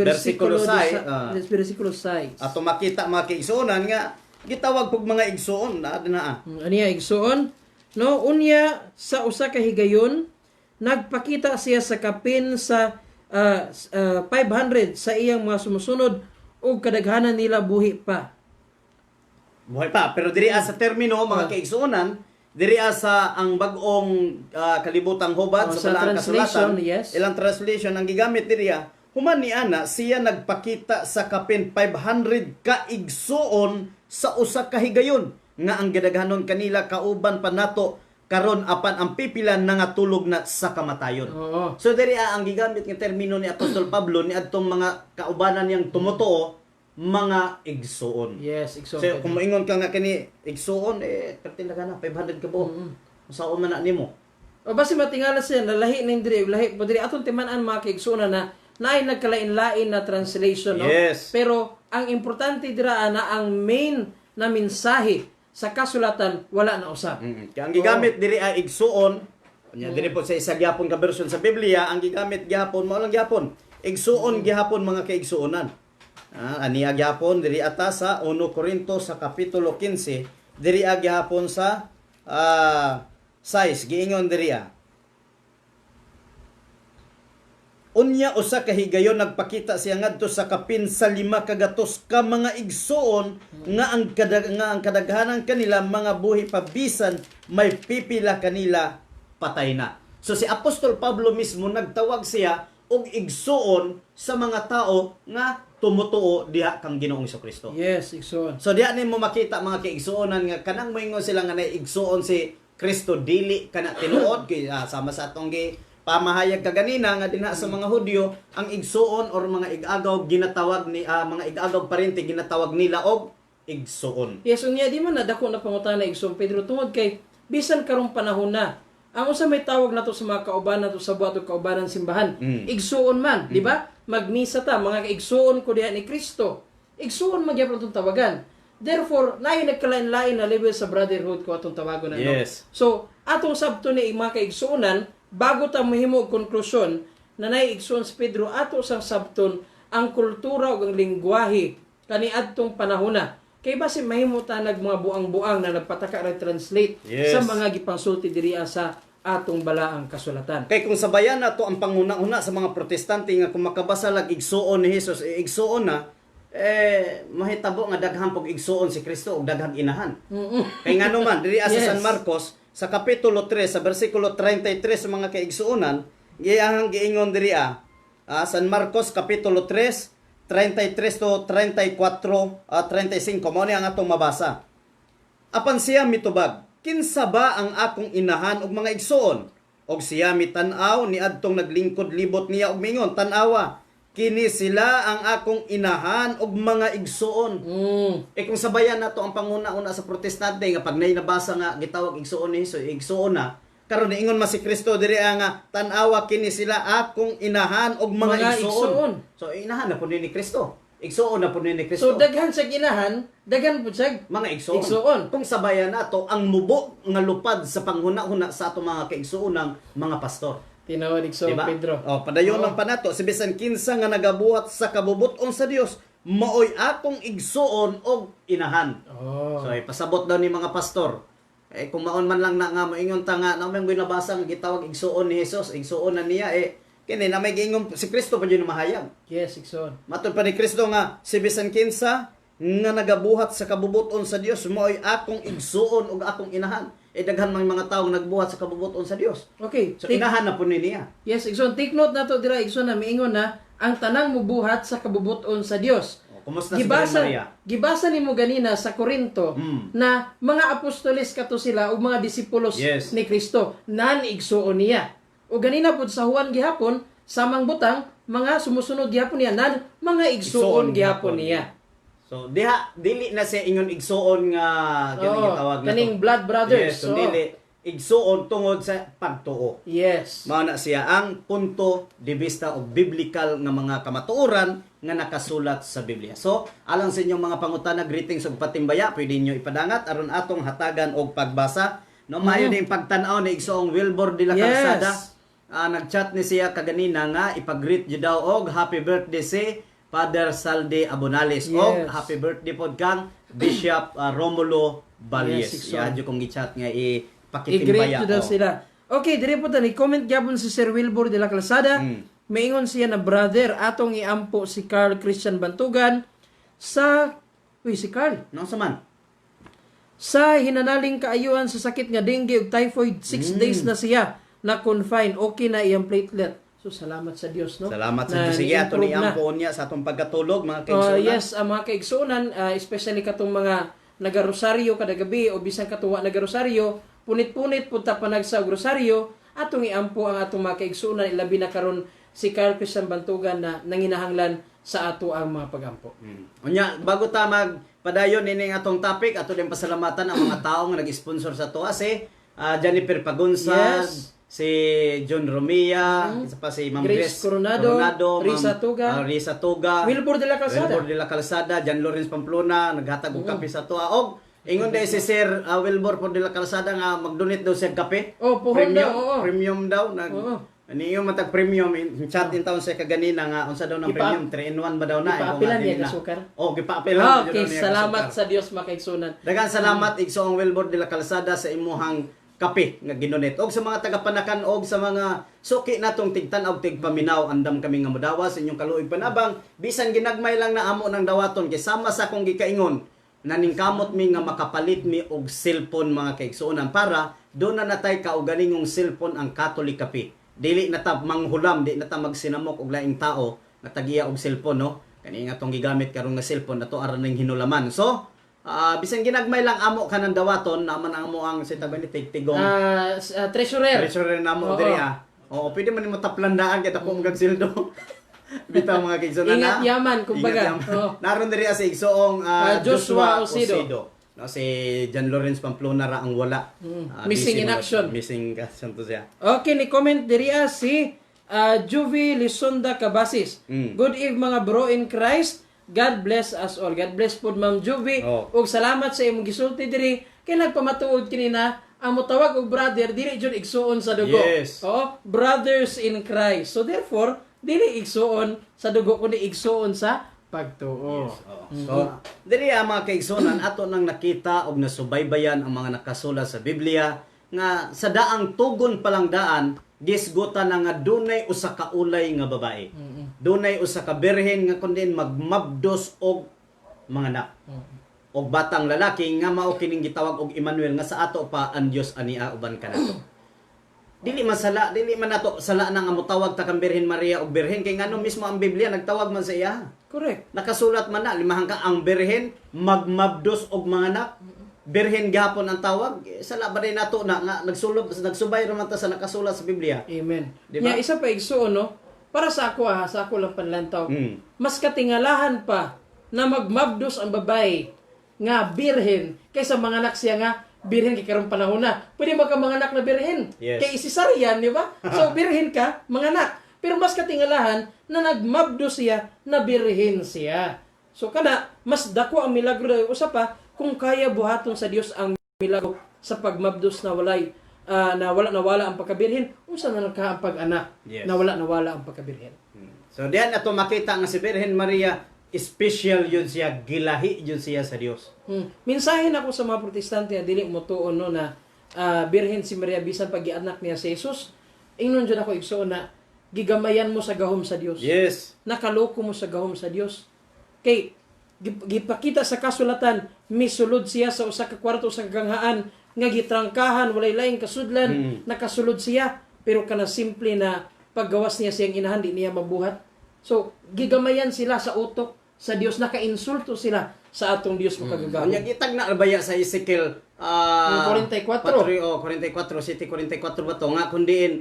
versikulo 6. Ato makita mga kaigsuonan nga gitawag pug mga igsuon na dinaa. Aniya igsuon no unya sa usa ka higayon nagpakita siya sa kapin sa 500 sa iyang mga sumusunod ug kadaghanan nila buhi pa. Buhay pa pero diri sa termino mga kaigsuonan diri sa ang bag-ong kalibutang hubad sa balang kasulatan, yes. Ilang translation ang gigamit diri human ni ana siya nagpakita sa kapin 500 ka igsuon sa usa ka higayon nga ang gidaghanon kanila kauban pa nato karon apan ang pipilan na nga tulog na sa kamatayon. So diri ang gigamit nga termino ni Apostol Pablo ni adtong mga kaubanan niyang tumotoo mga igsuon. Yes, igsuon. So kung moingon ka nga kini igsuon pertinda ka na 500 ka buok. Usaon man na nimo. O basi matingala siya na lahi ning diri atong timan-an mga kaigsuonan na naay nagkalain-lain na translation no. Yes. Pero ang importante dira na ang main na mensahe sa kasulatan wala na usab. Kaya ang gigamit diri ay igsuon. Nya diri po sa isa gyapon ka version sa Biblia ang gigamit gyapon mao lang gyapon. Igsuon gyapon mga kaigsuonan. Aniya gyapon diri ata sa 1 Corinto sa kapitulo 15 diri gyapon sa 6 giingon diri unya usa ka higayon nagpakita siya ngadto sa kapin sa 5 kagatos ka mga igsuon nga ang kadaghanan kanila mga buhi pabisan may pipila kanila patay na. So si Apostol Pablo mismo nagtawag siya og igsuon sa mga tao nga tumutuo diha kang Ginoong Kristo. Yes, igsoon. So diha nimo makita mga kaigsuonan nga kanang moingon sila nga naigsuon si Kristo dili kana tinuod kay sama sa atong pamahayag kaganina nga dinha sa mga Hudyo ang igsuon or mga igagaw ginatawag ni mga igagaw parente ginatawag nila og igsuon. Yes, unya di man nadako na pangutana igsoon Pedro tungod kay bisan karong panahon na ang usa may tawag nato sa mga kaubanan nato sa buhat ug kaubanan simbahan, igsuon man, di ba? Magmisa ta mga igsuon ko diha ni Kristo. Igsuon magyapon tong tawagan. Therefore, naay nagkalain-lain na level sa brotherhood ko atong tawagon na. Yes. So, atong sabto ni mga kaigsuonan, bago ta mahimo og konklusyon na naay igsuon si Pedro ato sang sabton ang kultura ug ang lengguwahe kaniadtong panahon na. Kay base mahimo ta nag mga buang-buang na nagpataka ra translate sa mga gipangsulti diriya sa atong balaang kasulatan. Kay kung sabayan nato ang panguna-una sa mga protestante nga kung makabasa lag igsuon ni Jesus, igsuon na mahitabo nga daghan pog igsuon si Kristo ug daghang inahan. Kay ngano man diri sa San Marcos sa kapitulo 3 sa bersikulo 33 sa mga kaigsuonan, giyahang giingon diri San Marcos kapitulo 3 33 to 34 35 mao ni ang atong mabasa. Apan siya mitubag, kinsa ba ang akong inahan og mga igsuon? Og siya mitan-aw ni adtong naglingkod libot niya og mingon, tan-awa, kini sila ang akong inahan og mga igsuon. Kung sabayan nato ang panguna-una sa protestante nga pag nabasa nga gitawag igsuon ni Jesus, igsuon na karon niingon man si Kristo diri nga tan-awa kini sila akong inahan og mga igsuon. So inahan na pud ni Kristo. Igsuon na pud ni Kristo. So daghan sa ginahan, daghan pud sa mga igsuon. Kung sabayan nato ang mubo nga lupad sa panghuna-huna sa ato mga kaigsuonang mga pastor. Tinawag igsoon diba? Pedro. Padayon lang pa nato si bisan kinsa nga nagabuhat sa kabubuton sa Dios, maoy akong igsuon og inahan. So pasabot daw ni mga pastor. Kung maon man lang na nga moingon ta nga namang ginabasa nga gitawag igsuon ni Jesus, igsuon na niya kini na may giingon si Kristo pa jud mahayag. Yes, igsuon. Matud pa ni Kristo nga si bisan kinsa nga nagabuhat sa kabubuton sa Dios, maoy akong igsuon og akong inahan. Daghan man mga tawo nagbuhat sa kabubuton sa Dios. Okay. So inahan na po niya. Yes, igsoon. Take note nato dira igsoon na miingon na ang tanang mubuhat sa kabubuton sa Dios. Kumusta si Maria? Gibasa nimo ganina sa Korinto na mga apostoles kato sila ug mga disipulos ni Kristo nan igsuon niya. O ganina pud sa Juan gihapon samang butang mga sumusunod gihapon niya nan mga igsuon gihapon niya. So dili na siya ingon igsuon nga gitawag na kaning blood brothers. Yes, so dili igsuon tungod sa pagtuo. Yes. Mao na siya ang punto de vista o biblical nga mga kamatuoran nga nakasulat sa Biblia. So, alang sa inyong mga pangutana, greetings ug patimbaya, pwede niyo ipadangat aron atong hatagan og pagbasa. No maayo ding pagtan-aw ni igsoong Wilbur de la Calzada. Nag-chat ni siya kaganina nga ipag-greet jud daw og happy birthday si Father Salde Abonales og happy birthday pod kang Bishop Romulo Valles. Jud kong gi-chat nga pakitimbaya. I-greet daw sila. Okay, dire po tani comment gyapon si Sir Wilbur de la Calzada. Maingon siya na brother atong iampo si Carl Christian Bantugan sa si Carl. No sa man. Sa hinanaling kaayuhan sa sakit nga dengue ug typhoid, 6 days na siya na confine. Okay na iyang platelet. So salamat sa Dios, no? Salamat sa Dios. Sige ato ni ampo niya sa atong pagkatulog mga kaigsuonan. Yes, ang mga kaigsuonan, especially katong mga nagarosaryo kada gabi o bisan katuwa nagarosaryo, punit-punit punta panag sa rosaryo, atong iampo ang atong mga kaigsuonan ilabi na karon si Carl Christian Bantugan na nanginahanglan sa ato ang mga pagampo. Unya, bago ta magpadayon ini atong topic, ato din pasalamatan ang mga tao nga nag-sponsor sa to si Jennifer Pagunsad, si John Romia, isa pa si Ma'am Grace Coronado, Risa Tuga, Wilbur de la Calzada, John Lawrence Pamplona, naghatag og kape sa to. Og ingon day si Sir Wilbur de la Calzada nga mag-donate daw siya kape. Premium daw Niyo matag premium chat in town sa kaganina nga unsa daw ng premium 3 in 1 ba daw na ipaapilan niya kasukar. Gipaapilan okay, salamat sa Dios makaigsunan. Daghang salamat igsoong Wilbur de la Calzada sa imuhang kape nga ginonate og sa mga tagapanakan og sa mga suki natong tigtan-aw tigpaminaw andam kami nga modawa sa inyong kaluoy panabang bisan ginagmay lang na amo ng dawaton kay sama sa akong gikaingon naningkamot mi nga makapalit mi og cellphone mga kaigsuonan para do na natay kaugalingong cellphone ang Catholic Cafe. dili na ta manghulam, di na ta magsinamok og laing tao nga tagiya og cellphone, no? Kani nga tong gigamit karon nga cellphone nato aron ning hinulaman. So, bisan ginagmay lang amo kanang dawaton naman ang amo ang sitabani tigtigong treasurer namo diri Oo, pwede man mo taplandaan kay dako mag sildo. Bitaw mga kigsunan na. Ingat yaman kumbaga. Naron diri sa igsoong Joshua Osido. No, si John Lawrence Pamplona ra ang wala. Missing in action. Missing action to siya. Okay, ni comment diri si Juvie Lisonda Cabasis. Good evening mga bro in Christ. God bless us all. God bless po Ma'am Juvie. Ug salamat sa imong gisulti diri kay nagpamatuod kini na ang motawag og brother dili jud igsuon sa dugo. Yes. Brothers in Christ. So therefore, dili igsuon sa dugo kundi igsuon sa pagtuo. Yes. So, diri ang mga kaigsunan ato nang nakita og nasubaybayan ang mga nakasulat sa Biblia nga sa daang tugon palang daan gisgutan na nga dunay usa ka ulay nga babae. Dunay usa ka birhen nga kundin magmabdos og mga anak. Og batang lalaki nga mao kining gitawag og Emmanuel nga sa ato pa ang Dios ania uban kanato. Dili man nato sala nang amotawag ta kang Birhen Maria og birhen kay ngano mismo ang Biblia nagtawag man sa iya. Correct. Nakasulat man na limahang ka ang birhen magmabdos og mga anak. Birhen gapon ang tawag. Sala ba rin nato na nga nagsubay ra man ta sa nakasulat sa Biblia. Amen. Diba? Isa pa igsuon no. Para sa ako sa ako lang panlantaw. Mas katingalahan pa na magmabdos ang babae nga birhen kaysa mga anak siya nga birhen kay karong panahon na. Pwede ba ka mga anak na birhen? Yes. Kay isisaryan, di ba? So birhen ka, mga anak. Pero mas katingalahan na nagmabdo siya na birhen siya. So kada mas dako ang milagro usa pa kung kaya buhaton sa Dios ang milagro sa pagmabdos na walay nawala ang pagkabirhen, unsa na nagka ang pag-anak? Yes. Nawala ang pagkabirhen. So diyan ato makita nga si Birhen Maria special yun siya, gilahi yun siya sa Dios. Minsahin ako sa mga protestante na dili mo tuon no na birhen si Maria bisan pag-anak niya si Jesus. Ingnon jud ako igsuon na gigamayan mo sa gahom sa Dios. Yes. Nakaloko mo sa gahom sa Dios. Kay gipakita sa kasulatan misulod siya sa usa ka kwarto sa ganghaan nga gitrangkahan walay laing kasudlan nakasulod siya pero kana simple na paggawas niya siyang inahan di niya mabuhat. So gigamayan sila sa utok sa Dios, naka-insulto sila sa atong Dios makagagawon. Kanya gitag na albaya sa Ezekiel 44. 44 ba to nga kundiin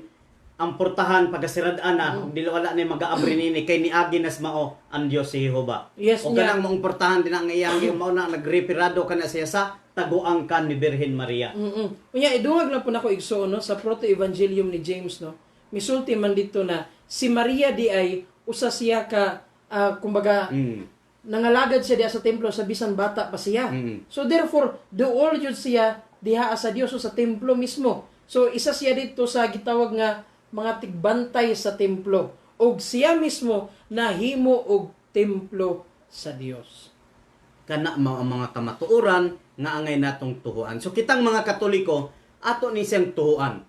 ang portahan pagasirad-an na dili wala ni mag-aabri nini kay niagi nas mao ang Dios si Jehova. Yes, o kanang maong portahan din ang iyang mao na nagrepirado kana siya sa taguang kan ni Birhen Maria. Unya idungag na po nako igsuon no sa proto-evangelium ni James no. Misulti man dito na si Maria di ay usa siya ka kumbaga nangalagad siya diha sa templo sa bisan bata pa siya. So therefore duol jud siya diha sa Dios o sa templo mismo. So isa siya dito sa gitawag nga mga tigbantay sa templo og siya mismo nahimo og templo sa Dios. Kana mao ang mga kamatuoran nga angay natong tuhuan. So kitang mga Katoliko ato ni siyang tuhuan.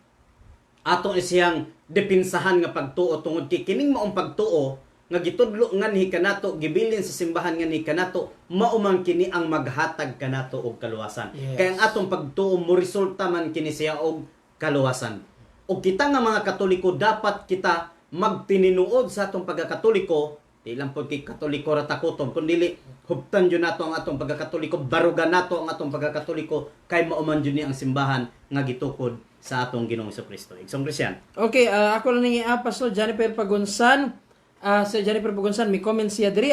Ato ni siyang depinsahan nga pagtuo tungod kay kining maong pagtuo nga gitudlo nganhi kanato gibilin sa simbahan nganhi kanato mao man kini ang maghatag kanato og kaluwasan. Yes. Kaya ang atong pagtuo mo resulta man kini siya og kaluwasan. O kita nga mga Katoliko dapat kita magtininuod sa atong pagkakatoliko, di lang pod kay Katoliko ra takuton kundi hubtan jud nato ang atong pagkakatoliko, barugan nato ang atong pagkakatoliko kay mao man jud ni ang simbahan nga gitukod sa atong Ginoong Jesucristo. Igsong Kristiyan. Okay, ako lang ni Pastor Jennifer Pagonsan. Sa Jennifer Pagonsan, may comment siya diri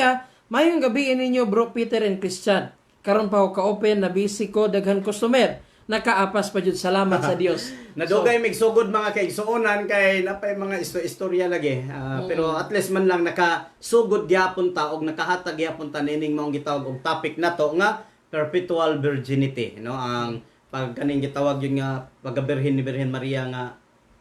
mayong gabi ninyo bro Peter and Christian. Karon pa ako ka-open na busy ko daghan customer. Nakaapas pa jud salamat sa Dios. Nadugay mig sugod mga kaigsuonan kay napay mga istorya lagi. Pero at least man lang nakasugod gyapon ta og nakahatag gyapon ta nining maong gitawag og topic nato nga perpetual virginity, no? Ang pag kaning gitawag yun nga pagabirhen ni Birhen Maria nga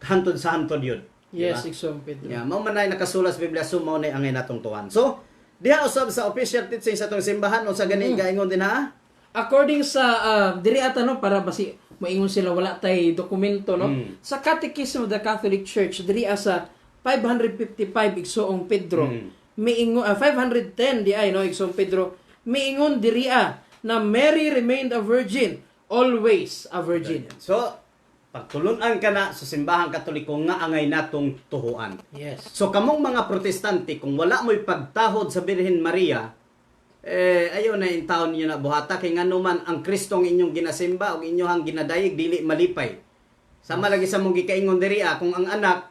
hantod sa hantod yun. Yes, diba? Igsoon Pedro. Yeah, mao man nay nakasulat sa Biblia sumo nay angay natong tuwan. So, diha usab sa official teaching sa atong simbahan o sa gani gaingon din ha. According sa diri ata no para basi moingon sila wala tay dokumento no. Sa Catechism of the Catholic Church diri sa 555 Igsoong Pedro. Miingon 510 di ay no Igsoong Pedro. Miingon diri na Mary remained a virgin, always a virgin. So, pagtulunan ka na sa simbahang Katoliko nga angay natong tuhuan. Yes. So kamong mga protestante, kung wala mo'y pagtahod sa Birhen Maria, ayaw na yung taon ninyo na buhata, kay nga naman ang Kristong inyong ginasimba o inyong ginadayig, dili malipay. Sama lagi sa mong gikaingon diri, kung ang anak,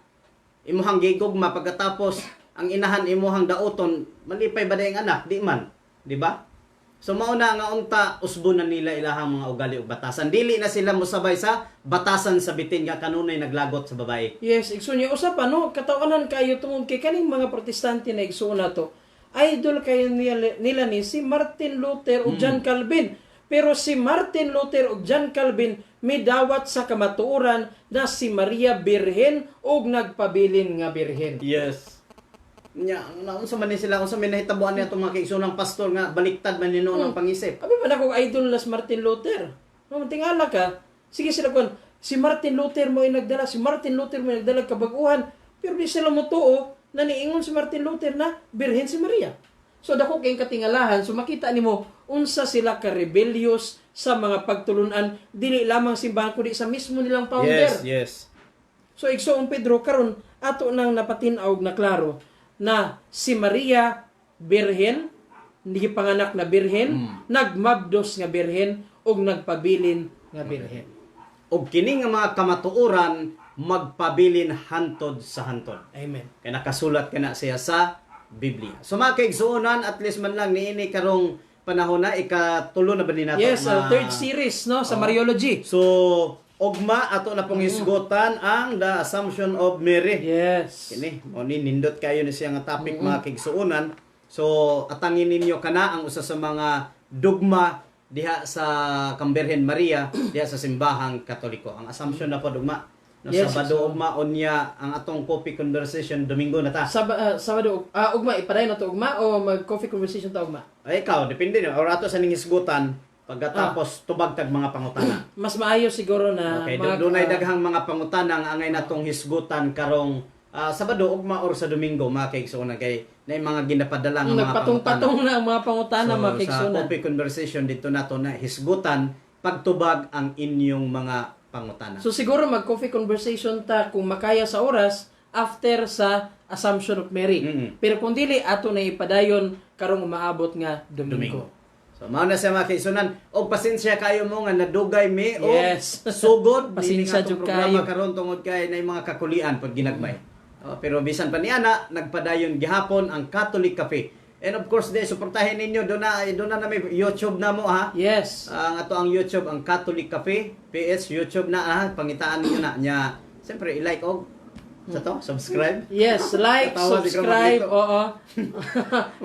imuhang gigugma, pagkatapos ang inahan imuhang daoton, malipay ba ang anak? Di man. Di ba? So mauna nga unta, usbo na nila ilahang mga ugali o batasan. Dili na sila musabay sa batasan sa bitin nga kanunay naglagot sa babae. Yes, igsoon niya. Usap, katawanan kayo tungod kay kaning mga protestante na igsoon na to. Idol kayo nila ni si Martin Luther o John Calvin. Pero si Martin Luther o John Calvin midawat sa kamatuoran na si Maria Birhen o nagpabilin nga birhen. Yes. Nya, unsa man ni sila, unsa man nahitabuan niya itong mga kaigsoonang pastor nga baliktad man nino ng pangisip. Abi man akong idol las Martin Luther. Tingala ka. Sige sila kon, si Martin Luther mo ay nagdala, si Martin Luther mo ay nagdala kabaguhan. Pero di sila mo tuo na niingon si Martin Luther na birhen si Maria. So dako kayong katingalahan, so makita nimo unsa sila ka rebellious sa mga pagtulunan, dili lamang simbahan kundi sa mismo nilang founder. Yes, yes. So igsoon Pedro karon ato nang napatin-og na klaro na si Maria Birhen, hindi panganak na Birhen, nagmabdos nga Birhen, ug nagpabilin nga Birhen. Og kini nga mga kamatuoran magpabilin hantod sa hantod. Amen. Kaya nakasulat ka na siya sa Biblia. So mga kaigsuonan, at least man lang niini karong panahon na, ikatulo na ba ni nato? Yes, third series no sa Mariology. So, ugma ato na pong hisgutan ang The Assumption of Mary. Yes. Kini, mo ni nindot kayo ni siya nga topic mga kaigsuonan. So, atangin ninyo kana ang usa sa mga dogma diha sa Kamberhen Maria, diha sa simbahang Katoliko. Ang assumption na po dogma. No, Yes, Sabado ugma unya ang atong coffee conversation Domingo na ta. Sabado, ugma ipaday na to ugma o mag coffee conversation ta ugma. Ay ikaw, depende na. Or ato sa ning hisgutan pagkatapos tubag tag mga pangutana. Mas maayo siguro na Okay, doon ay daghang mga pangutana nga angay natong hisgutan karong Sabado ugma or sa Domingo mga kaigsuonan kay na mga ginapadala nga mga nagpatong-patong na ang mga pangutana So, mga sa kaigsuonan. coffee conversation dito nato na hisgutan pagtubag ang inyong mga pangutana. So siguro mag-coffee conversation ta kung makaya sa oras after sa Assumption of Mary. Pero kung dili ato na ipadayon karong umaabot nga Domingo. So mao na sa mga kaigsuonan og pasensya kayo mo nga nadugay mi o Yes. sugod Pasensya dili nga jud itong programa kayo. karon tungod kay nay mga kakulian pag ginagmay. Pero bisan pa niana nagpadayon gihapon ang Catholic Cafe. And of course, suportahin ninyo doon na may YouTube na mo ha. Yes. Ang ato ang YouTube ang Catholic Cafe, PS YouTube na ha, pangitaan ninyo na nya. Siyempre i-like og sa to, subscribe. Yes, like, Katawa si subscribe, Grandma oo.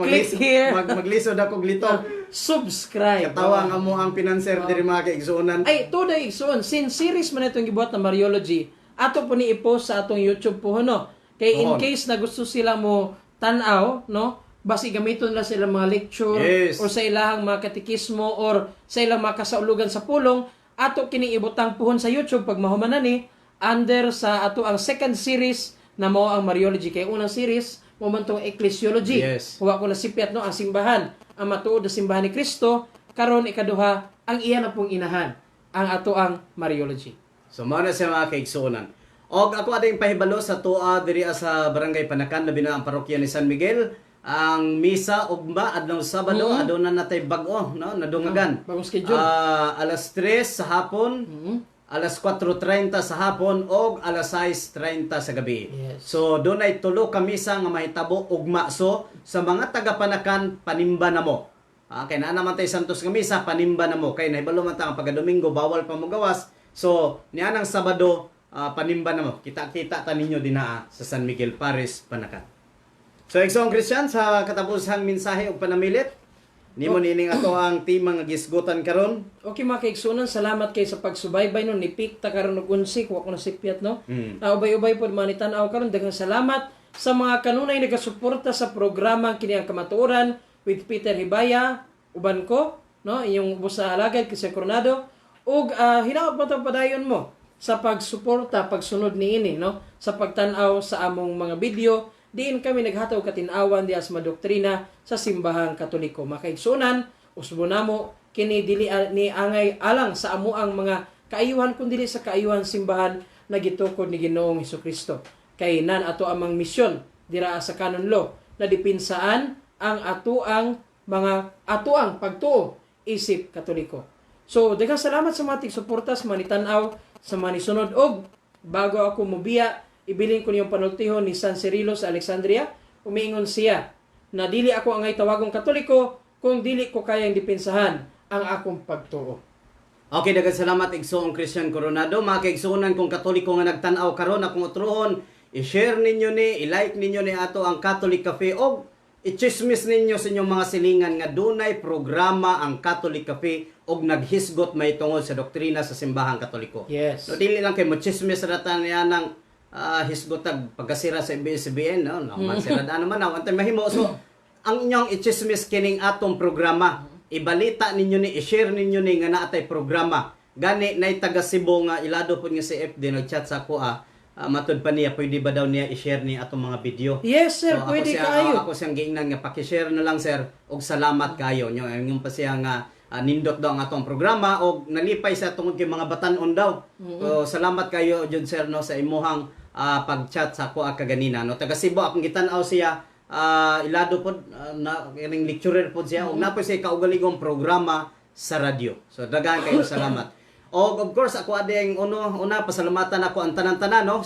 Click here. Maglisod ako glito. Subscribe. Katawa nga mo ang pinanser diri mga kaigsuonan. Ay, to day igsoon. Since series man itong gibuhat na Mariology, ato po ni i-post sa atong YouTube po, no? Kay in Oo. case na gusto sila mo tanaw, no? Basi gamiton nila sila mga lecture Yes. or sa ilahang mga katikismo or sa ilang mga kasaulugan sa pulong, ato kini ibutang puhon sa YouTube pag mahumanan ni under sa ato ang second series na mao ang Mariology. Kay unang series mo man tong Ecclesiology. Yes. Huwa ko na sipiat no ang simbahan, ang matuod na simbahan ni Kristo, karon ikaduha ang iya na pong inahan, ang ato ang Mariology. So mao na sa mga kaigsuonan. Og ako ading pahibalo sa tuwa diri sa Barangay Panakan labi na ang parokya ni San Miguel. Ang misa ugma adlaw Sabado aduna natay bag-o no nadungagan. Bagong schedule. Alas 3 sa hapon, alas 4:30 sa hapon og alas 6:30 sa gabi. Yes. So doon ay tulo ka misa nga mahitabo ugma. So sa mga taga Panakan panimba na mo. Kay naa naman tay Santos nga misa panimba na mo kay nahibalo man ta ang pagka-Domingo bawal pa mo gawas. So nianang Sabado panimba na mo. Kita-kita ta ninyo dinaa sa San Miguel Paris Panakan. So, Exong Christian, sa katapusang mensahe o panamilit, nimo nining ato ang team nga gisgutan karon. Okay mga kaigsunan, salamat kay sa pagsubaybay no, nipik ta karon og unsi, kuha ko na sipiat no. Ubay-ubay pod manitanaw karon, daghang salamat sa mga kanunay nagasuporta sa programa kini ang kamatuoran with Peter Hibaya, uban ko, no, inyong ubos na alagad kasi Coronado, ug hinaot pa padayon mo sa pagsuporta, pagsunod niini, no, sa pagtan-aw sa among mga video. Diin kami naghataw katinawan di asma doktrina sa simbahang Katoliko. Makaigsunan, usbo namo kini dili ni angay alang sa amo ang mga kaayuhan kun dili sa kaayuhan simbahan na gitukod ni Ginoong Hesukristo. Kay nan ato amang misyon dira sa canon law na dipinsaan ang atuang pagtuo isip Katoliko. So, daghang salamat sa mga tigsuportas, manitan-aw, sa mga nisunod. Og, bago ako mubiya, ibilin ko niyong panultihon ni San Cirilo sa Alexandria, umiingon siya na dili ako angay tawagong Katoliko kung dili ko kayang dipensahan ang akong pagtuo. Okay, daghang salamat igsoong Christian Coronado. Mga kaigsuonan kung Katoliko nga nagtan-aw karon akong utrohon, i-share ninyo ni, i-like ninyo ni ato ang Catholic Cafe og i-chismis ninyo sa inyong mga silingan nga dunay programa ang Catholic Cafe og naghisgot may tungod sa doktrina sa simbahang Katoliko. Yes. No, dili lang kay mo chismis rata niya ng hisgotag pagkasira sa ABS-CBN, no? Naman sira na naman na antay mahimo. So ang inyong i-chismis kining atong programa, ibalita ninyo ni, i-share ninyo ni nga naatay programa. Gani nay taga Cebu nga ilado pud nga si FD nag-chat sa ako matud pa niya pwede ba daw niya i-share ni atong mga video. Yes, sir, So, pwede ako kayo. ako siyang giingnan nga paki-share na lang sir og salamat kayo nyo. Yung pa siya nga nindot daw ang atong programa og nalipay sa tungod kay mga batan-on daw. So salamat kayo jud sir no sa imuhang pag-chat sa ako kaganina no. Taga Cebu akong gitan-aw siya ilado pod na kining lecturer pod siya og napoy siya kaugaligong programa sa radyo. So daghan kayo salamat. Og of course ako ading una pasalamatan ako ang tanan-tanan no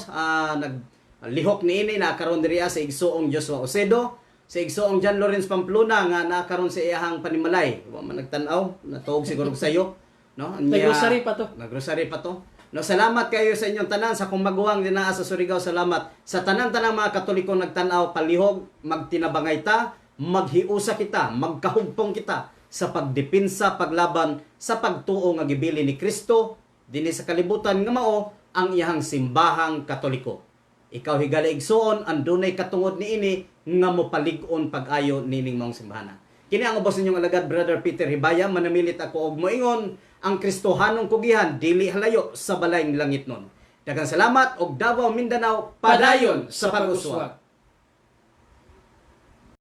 naglihok niini na karon diriya sa igsuong Joshua Ocedo, sa igsuong John Lawrence Pamplona nga nakaron sa iyahang panimalay. Wa man nagtan-aw, natuog siguro sayo no. Nag-grocery pa to. Nag-grocery pa to. No, salamat kayo sa inyong tanan sa kung maguwang dinaa sa Surigao. Salamat sa tanan-tanang mga Katoliko nagtan-aw, palihog, magtinabangay ta, maghiusa kita, magkahugpong kita sa pagdepensa, paglaban sa pagtuo nga gibili ni Kristo dinhi sa kalibutan nga mao ang iyang simbahang Katoliko. Ikaw higala igsuon ang dunay katungod niini nga mopalig-on pag-ayo nining maong simbahan. Kini ang ubos ninyong alagad Brother Peter Hibaya, manamilit ako og moingon ang Kristohanong kugihan dili halayo sa balayng langit nun. Daghang salamat og Davao Mindanao padayon sa pag-uswag.